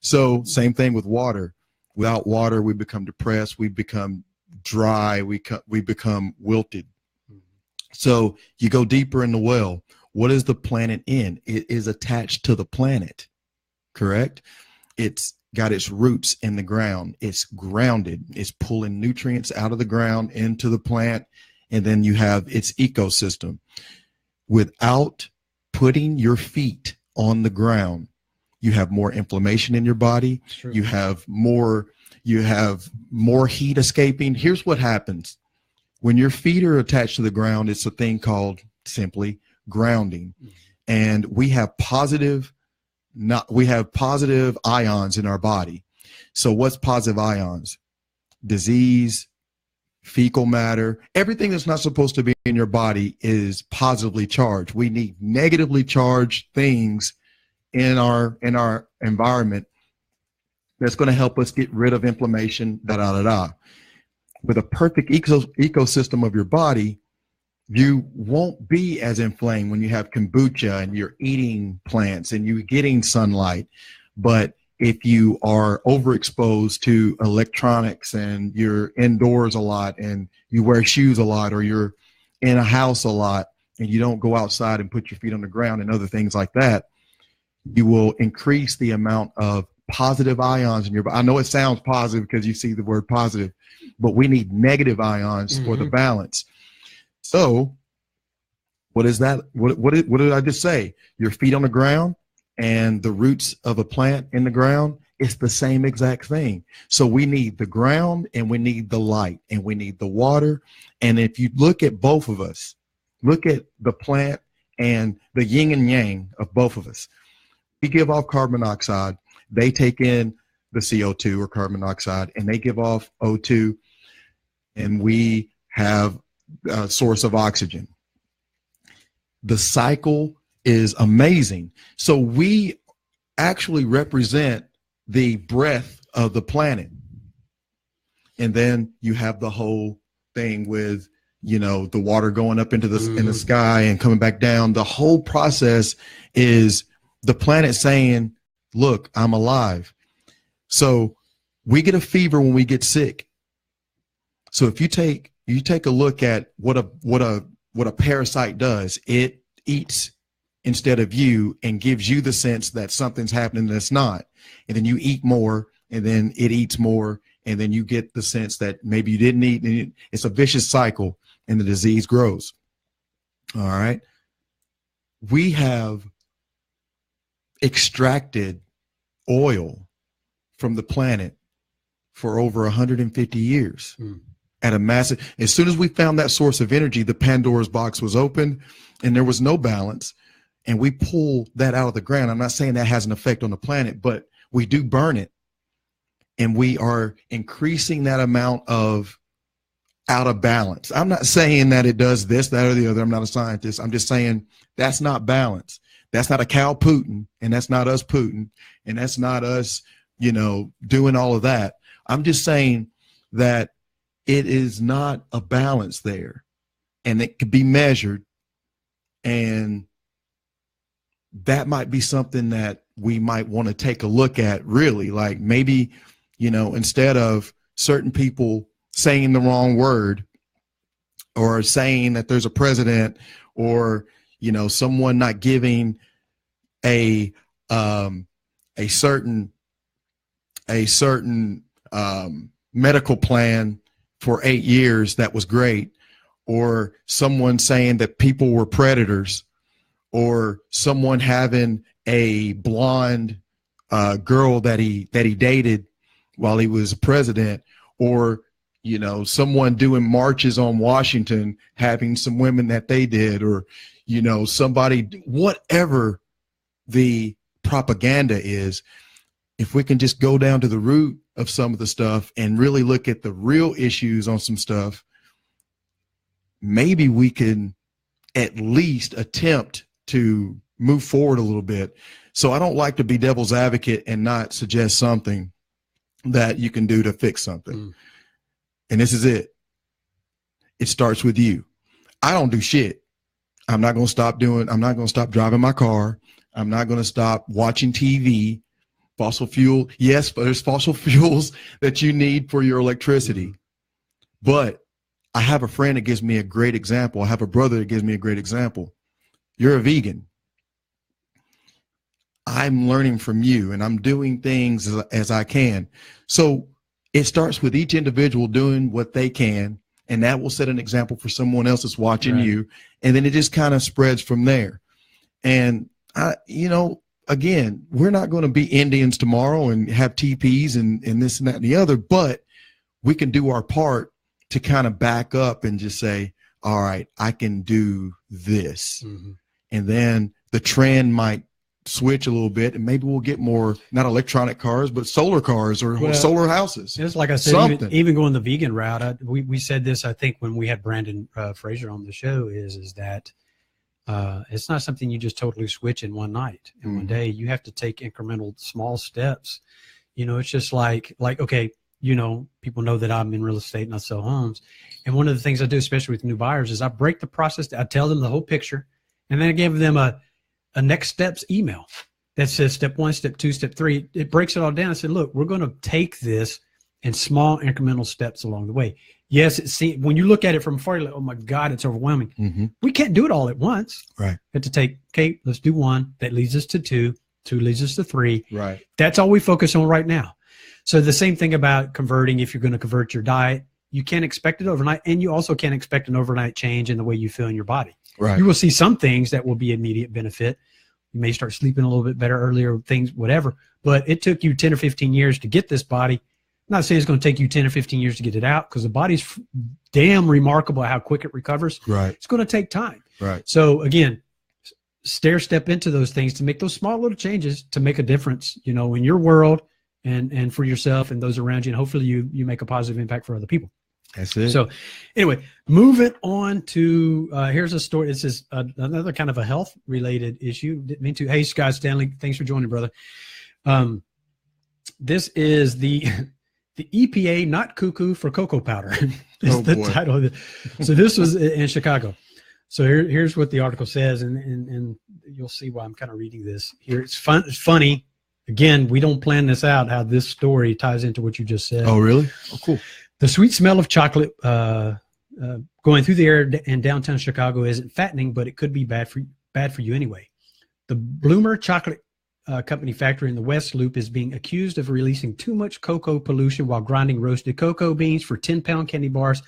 So same thing with water. Without water, we become depressed. We become dry. We become wilted. So you go deeper in the well. What is the planet in? It is attached to the planet, correct? It's got its roots in the ground. It's grounded. It's pulling nutrients out of the ground into the plant. And then you have its ecosystem. Without putting your feet on the ground, you have more inflammation in your body. Sure. You have more heat escaping. Have what happens. When your feet are attached to the ground, it's a thing called simply grounding. And we have positive ions in our body. So what's positive ions? Disease, fecal matter, everything that's not supposed to be in your body is positively charged. We need negatively charged things in our environment that's going to help us get rid of inflammation, With a perfect ecosystem of your body, you won't be as inflamed when you have kombucha and you're eating plants and you're getting sunlight. But if you are overexposed to electronics and you're indoors a lot and you wear shoes a lot, or you're in a house a lot and you don't go outside and put your feet on the ground and other things like that, you will increase the amount of positive ions in your body. I know it sounds positive because you see the word positive, but we need negative ions for the balance. So what is that? What did I just say? Your feet on the ground and the roots of a plant in the ground, it's the same exact thing. So we need the ground and we need the light and we need the water. And if you look at both of us, look at the plant and the yin and yang of both of us. We give off carbon dioxide. They take in the CO2 or carbon dioxide and they give off O2, and we have a source of oxygen. The cycle is amazing. So we actually represent the breath of the planet. And then you have the whole thing with, the water going up into in the sky and coming back down. The whole process is the planet saying, look, I'm alive. So we get a fever when we get sick. So if you take a look at what a parasite does, it eats instead of you and gives you the sense that something's happening that's not. And then you eat more, and then it eats more, and then you get the sense that maybe you didn't eat, and it's a vicious cycle, and the disease grows. All right. We have extracted oil from the planet for over 150 years at a massive, as soon as we found that source of energy, the Pandora's box was open and there was no balance, and we pull that out of the ground. I'm not saying that has an effect on the planet, but we do burn it, and we are increasing that amount of out of balance. I'm not saying that it does this, that, or the other. I'm not a scientist. I'm just saying that's not balance. That's not a cow Putin, and that's not us Putin, and that's not us, doing all of that. I'm just saying that it is not a balance there, and it could be measured, and that might be something that we might want to take a look at, really. Like maybe, instead of certain people saying the wrong word, or saying that there's a president, or someone not giving a certain medical plan for 8 years that was great, or someone saying that people were predators, or someone having a blonde girl that he dated while he was president, or someone doing marches on Washington, having some women that they did, or somebody, whatever the propaganda is. If we can just go down to the root of some of the stuff and really look at the real issues on some stuff, maybe we can at least attempt to move forward a little bit. So I don't like to be devil's advocate and not suggest something that you can do to fix something. And this is it. It starts with you. I don't do shit. I'm not going to stop driving my car. I'm not going to stop watching TV. Fossil fuel. Yes, but there's fossil fuels that you need for your electricity. But I have a friend that gives me a great example. I have a brother that gives me a great example. You're a vegan. I'm learning from you, and I'm doing things as I can. So it starts with each individual doing what they can, and that will set an example for someone else that's watching you. And then it just kind of spreads from there. And again, we're not going to be Indians tomorrow and have teepees and this and that and the other, but we can do our part to kind of back up and just say, all right, I can do this. And then the trend might switch a little bit, and maybe we'll get more, not electronic cars, but solar cars or solar houses. It's like I said, even going the vegan route, we said this, I think, when we had Brandon Fraser on the show, is that it's not something you just totally switch in one night and one day. You have to take incremental small steps. It's just like, okay, people know that I'm in real estate and I sell homes. And one of the things I do, especially with new buyers, is I break the process. I tell them the whole picture, and then I give them a next steps email that says step 1, step 2, step 3. It breaks it all down. I said, look, we're going to take this in small incremental steps along the way. Yes, when you look at it from afar, you're like, oh my God, it's overwhelming. We can't do it all at once. Right. We have to take, okay, let's do 1. That leads us to 2. 2 leads us to 3. Right. That's all we focus on right now. So the same thing about converting. If you're going to convert your diet, you can't expect it overnight, and you also can't expect an overnight change in the way you feel in your body. Right. You will see some things that will be immediate benefit. You may start sleeping a little bit better earlier, things, whatever. But it took you 10 or 15 years to get this body. I'm not saying it's going to take you 10 or 15 years to get it out, because the body's damn remarkable how quick it recovers. Right. It's going to take time. Right. So again, step into those things to make those small little changes to make a difference, in your world and for yourself and those around you. And hopefully you make a positive impact for other people. That's it. So anyway, moving on to, here's a story. This is another kind of a health related issue. Didn't mean to. Hey, Scott Stanley, thanks for joining, brother. This is the EPA not cuckoo for cocoa powder. is the title of it. So this was in Chicago. So here's what the article says, and you'll see why I'm kind of reading this here. It's funny, again, we don't plan this out, how this story ties into what you just said. Oh, really? Oh, cool. The sweet smell of chocolate going through the air in downtown Chicago isn't fattening, but it could be bad for you anyway. The Blommer Chocolate Company factory in the West Loop is being accused of releasing too much cocoa pollution while grinding roasted cocoa beans for 10-pound candy bars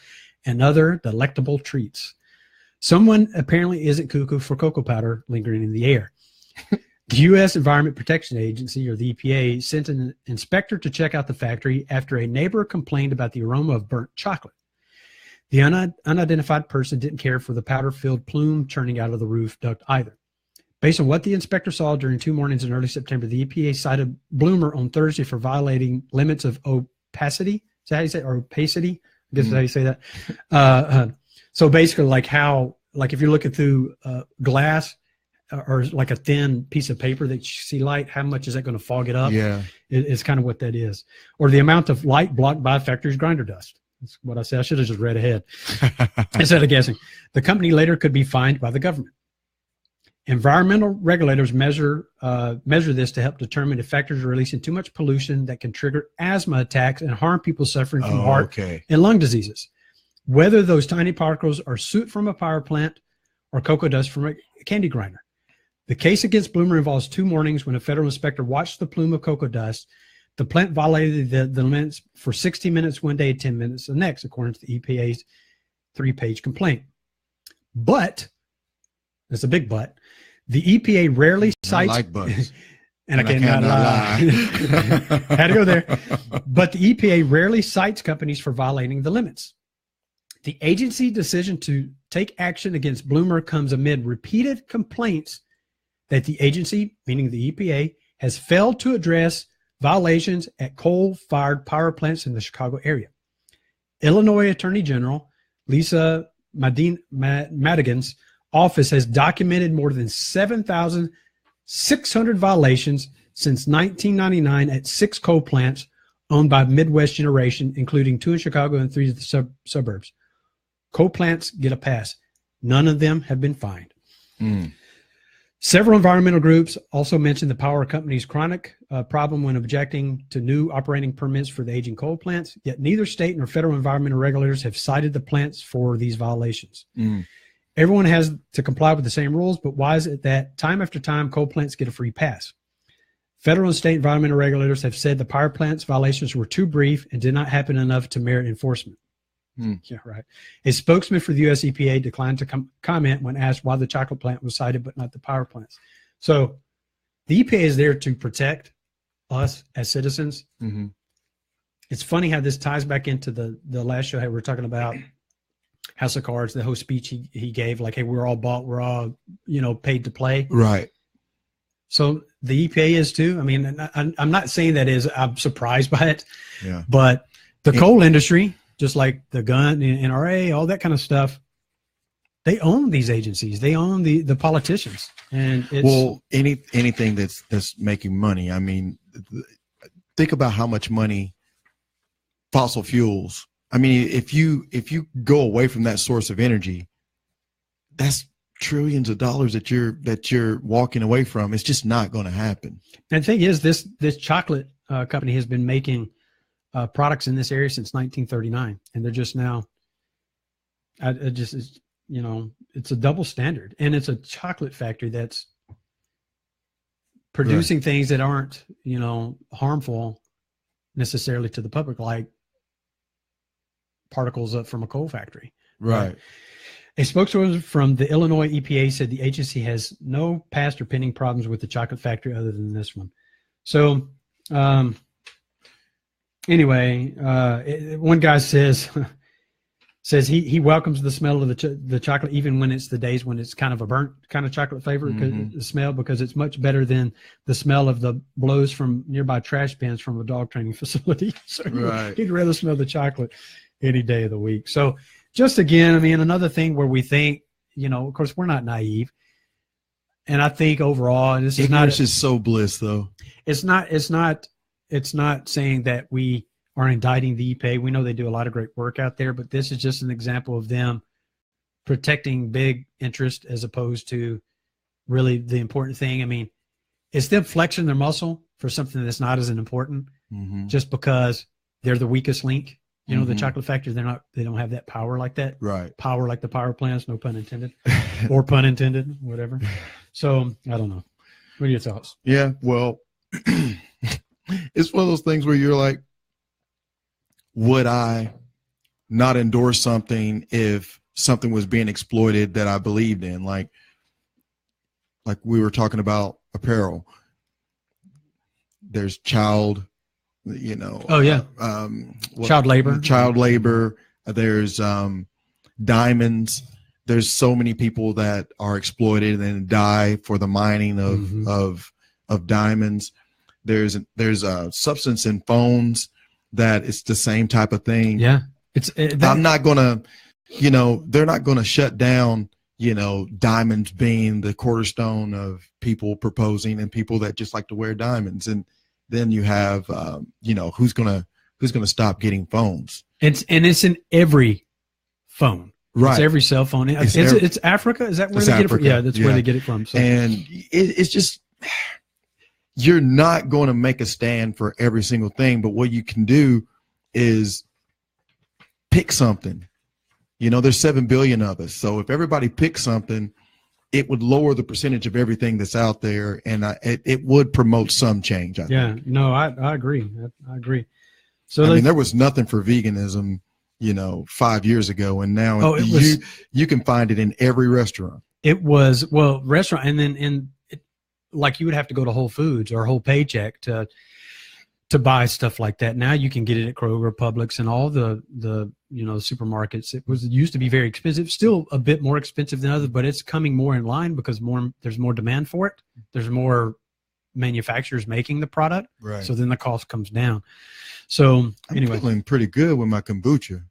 and other delectable treats. Someone apparently isn't cuckoo for cocoa powder lingering in the air. The U.S. Environment Protection Agency, or the EPA, sent an inspector to check out the factory after a neighbor complained about the aroma of burnt chocolate. The unidentified person didn't care for the powder-filled plume churning out of the roof duct either. Based on what the inspector saw during 2 mornings in early September, the EPA cited Blommer on Thursday for violating limits of opacity. Is that how you say it? Or opacity? I guess that's how you say that. So basically, like if you're looking through glass or like a thin piece of paper that you see light, how much is that going to fog it up? Yeah. It's kind of what that is. Or the amount of light blocked by a factory's grinder dust. That's what I said. I should have just read ahead instead of guessing. The company later could be fined by the government. Environmental regulators measure this to help determine if factories are releasing too much pollution that can trigger asthma attacks and harm people suffering from heart and lung diseases. Whether those tiny particles are soot from a power plant or cocoa dust from a candy grinder. The case against Blommer involves 2 mornings when a federal inspector watched the plume of cocoa dust. The plant violated the limits for 60 minutes one day, 10 minutes the next, according to the EPA's 3-page complaint. But, there's a big but, the EPA rarely cites... I like buts. and I cannot lie. Had to go there. But the EPA rarely cites companies for violating the limits. The agency decision to take action against Blommer comes amid repeated complaints that the agency, meaning the EPA, has failed to address violations at coal-fired power plants in the Chicago area. Illinois Attorney General Lisa Madigan's office has documented more than 7,600 violations since 1999 at 6 coal plants owned by Midwest Generation, including 2 in Chicago and 3 in the suburbs. Coal plants get a pass. None of them have been fined. Several environmental groups also mentioned the power company's chronic problem when objecting to new operating permits for the aging coal plants, yet neither state nor federal environmental regulators have cited the plants for these violations. Everyone has to comply with the same rules, but why is it that time after time coal plants get a free pass? Federal and state environmental regulators have said the power plants violations were too brief and did not happen enough to merit enforcement. Yeah, right. A spokesman for the U.S. EPA declined to comment when asked why the chocolate plant was cited but not the power plants. So the EPA is there to protect us as citizens. It's funny how this ties back into the last show. How we were talking about House of Cards, the whole speech he gave, like, hey, we're all bought, we're all, paid to play. Right. So the EPA is too. I mean, I'm not saying I'm surprised by it. Yeah. But the coal industry, just like the gun, NRA, all that kind of stuff, they own these agencies. They own the politicians. And it's, anything that's making money. I mean, think about how much money fossil fuels. I mean, if you go away from that source of energy, that's trillions of dollars that you're walking away from. It's just not going to happen. And the thing is, this chocolate company has been making products in this area since 1939, and they're just now. It's a double standard, and it's a chocolate factory that's producing things that aren't harmful necessarily to the public, like particles up from a coal factory. Right. A spokesperson from the Illinois EPA said the agency has no past or pending problems with the chocolate factory other than this one. So, anyway, one guy says he welcomes the smell of the chocolate even when it's the days when it's kind of a burnt kind of chocolate flavor, the smell, because it's much better than the smell of the blows from nearby trash bins from a dog training facility. So he'd rather smell the chocolate any day of the week. So just again, I mean, another thing where we think, of course, we're not naive. And I think overall, this is ignorance is so bliss, though. It's not saying that we are indicting the EPA. We know they do a lot of great work out there, but this is just an example of them protecting big interest as opposed to really the important thing. I mean, it's them flexing their muscle for something that's not as important, just because they're the weakest link. You know, the chocolate factory, they don't have that power like that. Right. Power like the power plants, no pun intended, or pun intended, whatever. So I don't know. What are your thoughts? Yeah, well, it's one of those things where you're like, would I not endorse something if something was being exploited that I believed in? Like we were talking about apparel. There's child, you know. Oh yeah. Child labor. There's diamonds. There's so many people that are exploited and die for the mining of diamonds. There's a substance in phones that it's the same type of thing. Yeah. I'm not gonna, you know, they're not gonna shut down, you know, diamonds being the cornerstone of people proposing and people that just like to wear diamonds. And then you have, you know, who's gonna stop getting phones? It's in every phone. Right. It's every cell phone. It's Africa. Is that where they get it from? Yeah, that's where they get it from. So. And it's just, you're not going to make a stand for every single thing, but what you can do is pick something. You know, there's 7 billion of us. So if everybody picks something, it would lower the percentage of everything that's out there, and it would promote some change. I think. No, I agree. I agree. So I mean, there was nothing for veganism, you know, 5 years ago, and now you can find it in every restaurant. It was, well, restaurant, and then like you would have to go to Whole Foods or Whole Paycheck to buy stuff like that. Now you can get it at Kroger, Publix, and all the you know, supermarkets. It used to be very expensive, still a bit more expensive than others, but it's coming more in line because there's more demand for it. There's more manufacturers making the product, right? So then the cost comes down. So anyway, I'm feeling pretty good with my kombucha.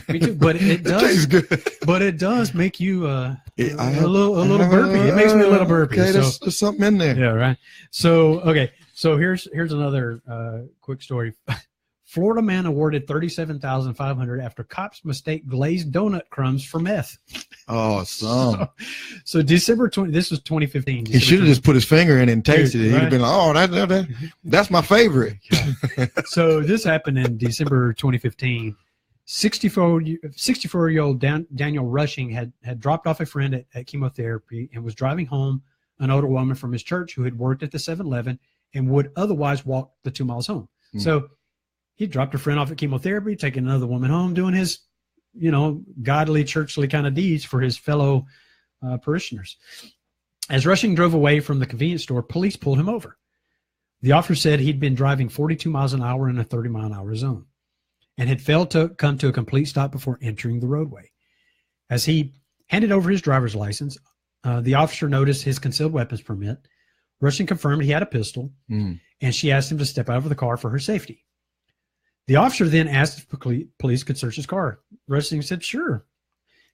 Me too, but it does. It tastes good. But it does make you a little burpy. It makes me a little burpy. Okay, there's something in there. Yeah, right. So okay, so here's another quick story. Florida man awarded $37,500 after cops mistake glazed donut crumbs for meth. Awesome. So December 20. This was 2015. He should have just put his finger in and tasted it. He'd have been like, "Oh, that's my favorite." So this happened in December 2015. 64-year-old Daniel Rushing had dropped off a friend at chemotherapy and was driving home an older woman from his church who had worked at the 7-Eleven and would otherwise walk the 2 miles home. So he dropped a friend off at chemotherapy, taking another woman home, doing his, you know, godly, churchly kind of deeds for his fellow parishioners. As Rushing drove away from the convenience store, police pulled him over. The officer said he'd been driving 42 miles an hour in a 30-mile-an-hour zone and had failed to come to a complete stop before entering the roadway. As he handed over his driver's license, the officer noticed his concealed weapons permit. Rushing confirmed he had a pistol, and she asked him to step out of the car for her safety. The officer then asked if police could search his car. Rushing said, sure.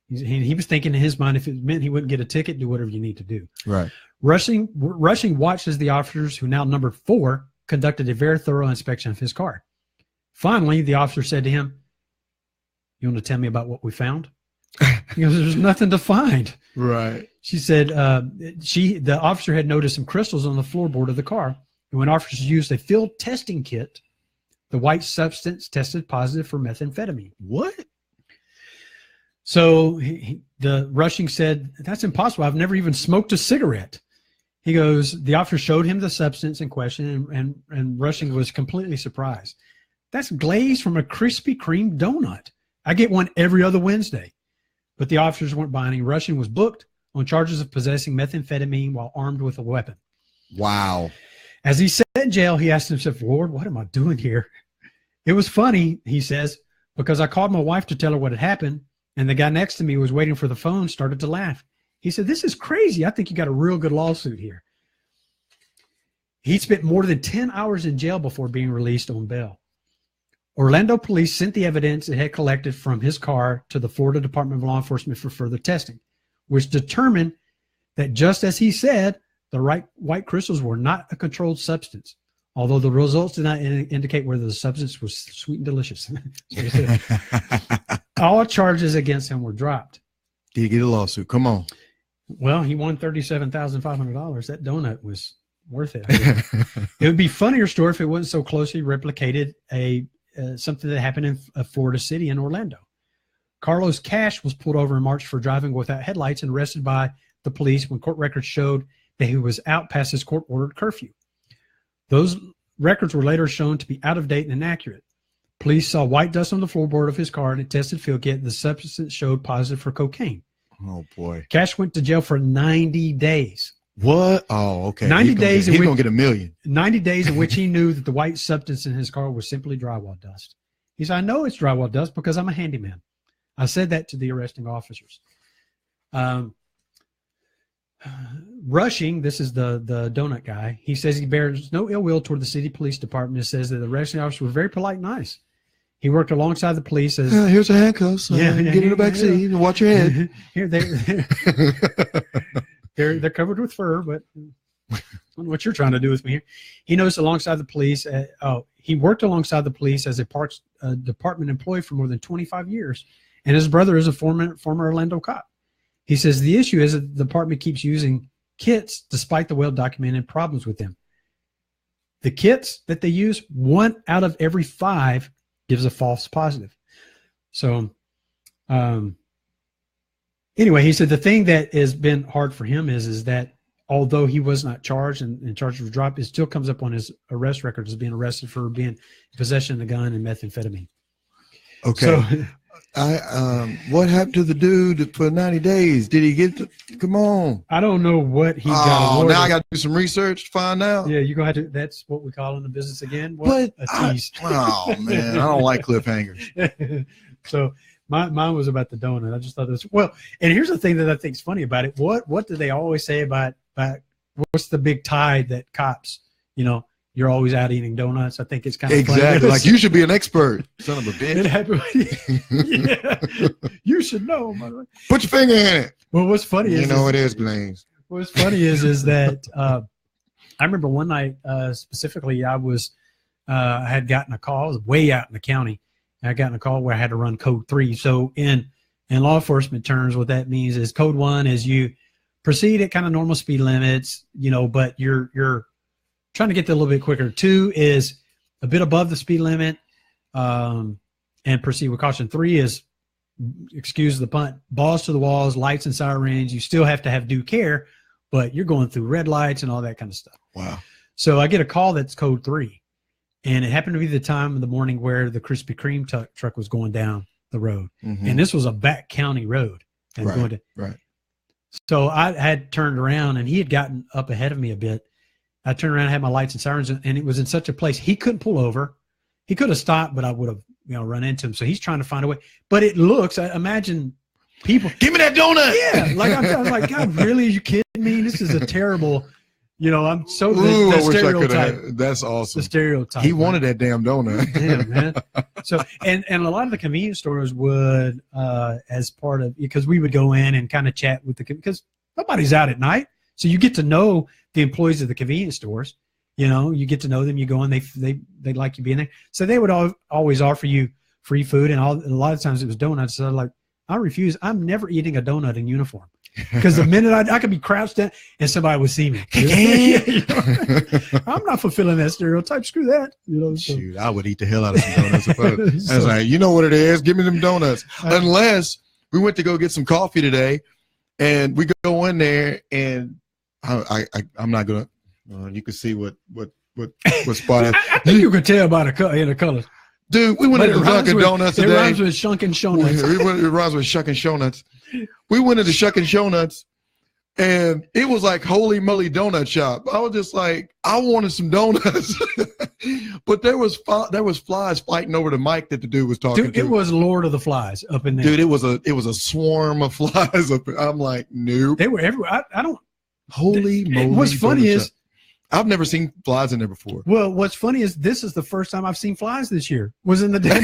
He was thinking in his mind, if it meant he wouldn't get a ticket, do whatever you need to do. Right. Rushing watched as the officers, who now numbered 4, conducted a very thorough inspection of his car. Finally, the officer said to him, "You want to tell me about what we found?" He goes, "There's nothing to find." Right. She said the officer had noticed some crystals on the floorboard of the car. And when officers used a field testing kit, the white substance tested positive for methamphetamine. What? So the Rushing said, "That's impossible. I've never even smoked a cigarette." He goes, the officer showed him the substance in question, and Rushing was completely surprised. "That's glaze from a Krispy Kreme donut. I get one every other Wednesday." But the officers weren't buying any. Rushing was booked on charges of possessing methamphetamine while armed with a weapon. Wow. As he sat in jail, he asked himself, "Lord, what am I doing here?" It was funny, he says, because I called my wife to tell her what had happened, and the guy next to me who was waiting for the phone started to laugh. He said, "This is crazy. I think you got a real good lawsuit here." He spent more than 10 hours in jail before being released on bail. Orlando police sent the evidence it had collected from his car to the Florida Department of Law Enforcement for further testing, which determined that, just as he said, the white crystals were not a controlled substance, although the results did not indicate whether the substance was sweet and delicious. All charges against him were dropped. Did he get a lawsuit? Come on. Well, he won $37,500. That donut was worth it. It would be a funnier story if it wasn't so closely replicated something that happened in Florida City in Orlando. Carlos Cash was pulled over in March for driving without headlights and arrested by the police when court records showed that he was out past his court-ordered curfew. Those records were later shown to be out of date and inaccurate. Police saw white dust on the floorboard of his car and it tested field kit. The substance showed positive for cocaine. Oh, boy. Cash went to jail for 90 days. What? Oh, okay. 90 days. He's going to get $1 million. 90 days in which he knew that the white substance in his car was simply drywall dust. He said, I know it's drywall dust because I'm a handyman. I said that to the arresting officers. Rushing, this is the donut guy. He says he bears no ill will toward the city police department and says that the arresting officers were very polite and nice. He worked alongside the police as here's a handcuffs. Get in the back seat and watch your head. Here they're covered with fur, but I don't know what you're trying to do with me here. He knows alongside the police. He worked alongside the police as a parks department employee for more than 25 years, and his brother is a former Orlando cop. He says the issue is that the department keeps using kits despite the well-documented problems with them. The kits that they use, 1 out of every 5 gives a false positive. So anyway, he said the thing that has been hard for him is that although he was not charged and charged with drop, it still comes up on his arrest record as being arrested for being in possession of a gun and methamphetamine. Okay. So, what happened to the dude for 90 days? Did he get come on? I don't know what he got. Now I got to do some research to find out. Yeah, you're going to have to. That's what we call in the business again. What? A tease. Oh, man. I don't like cliffhangers. So mine was about the donut. I just thought this. Well, and here's the thing that I think is funny about it. What do they always say about what's the big tide that cops, you're always out eating donuts. I think it's kind of exactly funny. Like you should be an expert, son of a bitch. It happened. Yeah, you should know. By the way. Put your finger in it. Well, what's funny is it is, Blaine. What's funny is that I remember one night specifically I had gotten a call. I was way out in the county. I got a call where I had to run code 3. So in law enforcement terms, what that means is code 1 is you proceed at kind of normal speed limits, but you're trying to get there a little bit quicker. 2 is a bit above the speed limit and proceed with caution. 3 is, excuse the pun, balls to the walls, lights and sirens. You still have to have due care, but you're going through red lights and all that kind of stuff. Wow. So I get a call that's code 3. And it happened to be the time of the morning where the Krispy Kreme truck was going down the road. Mm-hmm. And this was a back county road. Right. So I had turned around and he had gotten up ahead of me a bit. I turned around and had my lights and sirens, and it was in such a place he couldn't pull over. He could have stopped, but I would have, run into him. So he's trying to find a way. But it looks, I imagine people. Give me that donut. Yeah. Like I'm like, God, really? Are you kidding me? This is a terrible, I'm so the stereotype. That's awesome. The stereotype. He wanted that damn donut. Yeah, man. So, and a lot of the convenience stores would, as part of, because we would go in and kind of chat with because nobody's out at night. So you get to know the employees of the convenience stores. You get to know them. You go in, they like you being there. So they would always offer you free food, and a lot of times it was donuts. So I'm like, I refuse. I'm never eating a donut in uniform because the minute I could be crouched down and somebody would see me. I'm not fulfilling that stereotype. Screw that. So. Shoot, I would eat the hell out of some donuts. I was like, you know what it is? Give me them donuts. Unless we went to go get some coffee today, and we go in there and. I'm not gonna. You can see what spot. I think you can tell by the colors. Dude, we went into Dunkin' Donuts today. It rhymes with Shunkin' Shonuts. It rhymes with Shuckin' Shonuts. We went into Shuckin' Shonuts, and it was like holy moly donut shop. I was just like, I wanted some donuts, but there was flies fighting over the mic that the dude was talking to. It was Lord of the Flies up in there. Dude, it was a swarm of flies up there. I'm like, nope. They were everywhere. I don't. Holy moly. What's funny is I've never seen flies in there before. Well, what's funny is this is the first time I've seen flies this year. Was in the damn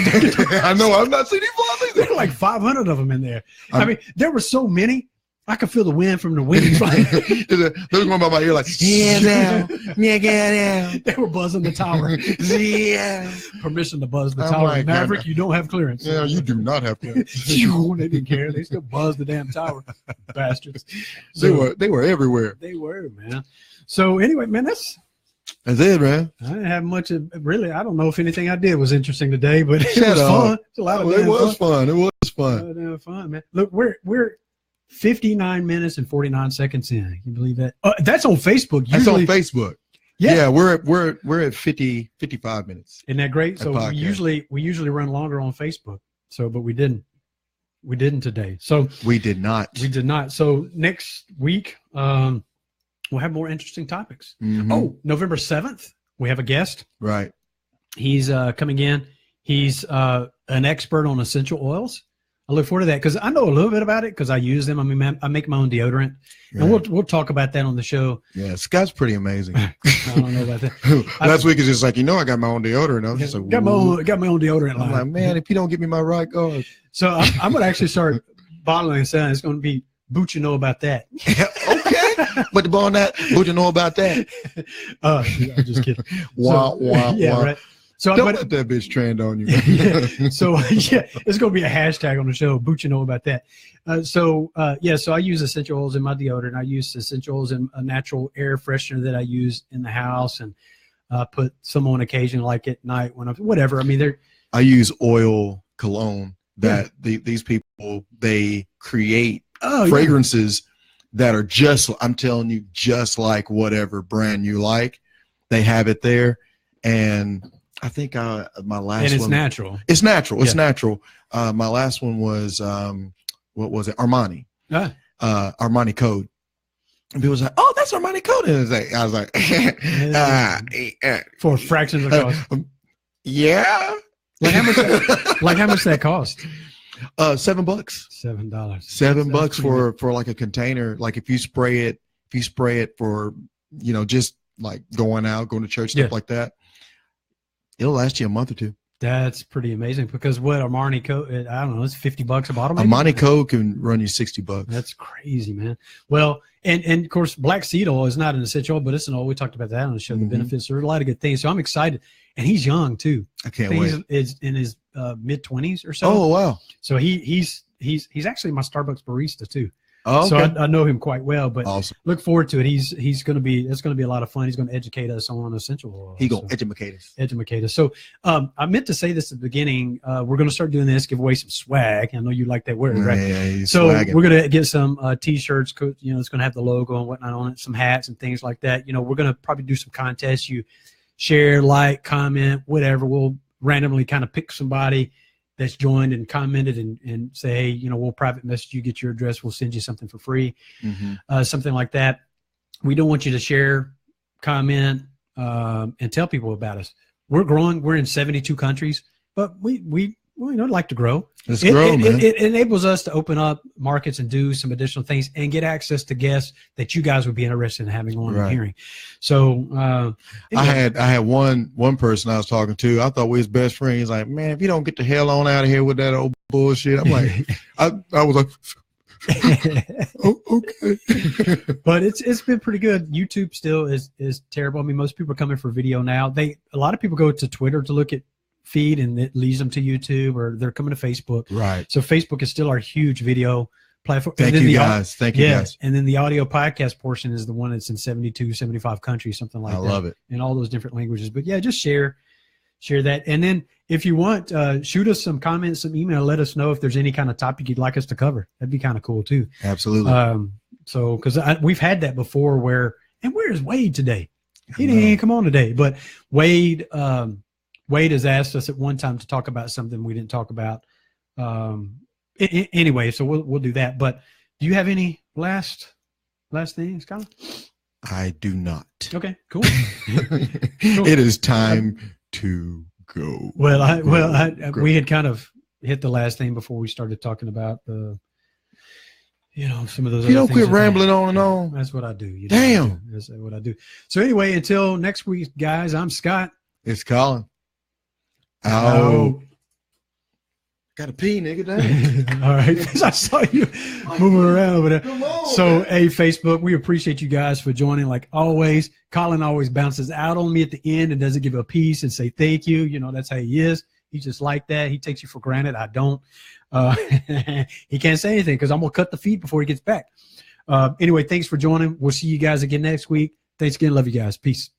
I know. I've not seen any flies either. There were like 500 of them in there. I mean, there were so many. I could feel the wind from the wings. They were going by my ear like, yeah, now, yeah. They were buzzing the tower. Yeah. Permission to buzz the tower. Like, Maverick, you don't have clearance. Yeah, you do not have clearance. They didn't care. They still buzzed the damn tower. Bastards. So, they were everywhere. They were, man. So anyway, man, that's it, man. I didn't have much of really. I don't know if anything I did was interesting today, but it was fun. It's a lot of it was fun. It was fun. A lot of fun, man. Look, we're 59 minutes and 49 seconds in. Can you believe that? That's on Facebook. That's on Facebook. Yeah, we're at 55 minutes. Isn't that great? So we usually run longer on Facebook. So, but we didn't today. So we did not. So next week, we'll have more interesting topics. Mm-hmm. Oh, November 7th, we have a guest. Right. He's coming in. He's an expert on essential oils. I look forward to that because I know a little bit about it because I use them. I mean, I make my own deodorant, and we'll talk about that on the show. Yeah, Scott's pretty amazing. I don't know about that. Last week is just like, I got my own deodorant. I was just like, got my own deodorant line. I'm like, man, if you don't give me my right guard. So I'm going to actually start bottling and selling. It's going to be Boot, you know about that. Okay. But the ball on that, Boot, you know about that. I'm just kidding. Wow. Right. So don't let that bitch trend on you. So it's going to be a hashtag on the show. Boot, you know about that. So I use essential oils in my deodorant. I use essential oils in a natural air freshener that I use in the house, and put some on occasion, like at night when whatever. I mean, I use oil cologne that these people, they create fragrances that are just, I'm telling you, just like whatever brand you like. They have it there, and I think my last and it's one, natural. It's natural. It's natural. My last one was what was it? Armani. Armani Code. And people was like, "Oh, that's Armani Code." And I was like, for fractions of the cost. Yeah. Like how much that cost? $7. $7. $7 for like a container. Like if you spray it for, just like going to church, stuff like that, it'll last you a month or two. That's pretty amazing because what Armani Code, I don't know, it's $50 a bottle. Maybe? Armani Code can run you $60. That's crazy, man. Well, and of course, black seed oil is not an essential oil, but it's an oil. We talked about that on the show, the benefits. There are a lot of good things. So I'm excited. And he's young too. I can't wait. He's in his mid-20s or so. Oh, wow. So he's actually my Starbucks barista too. Oh, okay. So I know him quite well, but awesome. Look forward to it. It's going to be a lot of fun. He's going to educate us on essential oil. He's going to educate us. So I meant to say this at the beginning. We're going to start doing this, give away some swag. I know you like that word, right? Yeah, so swagging. We're going to get some T-shirts. It's going to have the logo and whatnot on it, some hats and things like that. We're going to probably do some contests. You share, like, comment, whatever. We'll randomly kind of pick somebody that's joined and commented and say, hey, we'll private message you, get your address, we'll send you something for free, something like that. We don't want you to share, comment, and tell people about us. We're growing. We're in 72 countries, but we like to grow. Let's grow, man. It enables us to open up markets and do some additional things and get access to guests that you guys would be interested in having on and hearing. So I had one person I was talking to. I thought we was best friends. He's like, man, if you don't get the hell on out of here with that old bullshit. I'm like, I was like, oh, okay. But it's been pretty good. YouTube still is terrible. I mean, most people are coming for video now. A lot of people go to Twitter to look at feed and it leads them to YouTube, or they're coming to Facebook. Right. So Facebook is still our huge video platform. Thank you guys. And then the audio podcast portion is the one that's in 72, 75 countries, something like that. I love it. In all those different languages. But yeah, just share that. And then if you want, shoot us some comments, some email, let us know if there's any kind of topic you'd like us to cover. That'd be kind of cool too. Absolutely. So, because we've had that before where's Wade today? He didn't come on today, but Wade has asked us at one time to talk about something we didn't talk about. Anyway, so we'll do that. But do you have any last things, Colin? I do not. Okay, cool. It is time to go. We had kind of hit the last thing before we started talking about some of those. You don't quit rambling on and on. That's what I do. Damn. That's what I do. So anyway, until next week, guys, I'm Scott. It's Colin. Out. Gotta pee, nigga. Dang. All right. I saw you moving around over there. So, hey, Facebook, we appreciate you guys for joining. Like always, Colin always bounces out on me at the end and doesn't give a piece and say thank you. You know, that's how he is. He's just like that. He takes you for granted. I don't. He can't say anything because I'm going to cut the feed before he gets back. Anyway, thanks for joining. We'll see you guys again next week. Thanks again. Love you guys. Peace.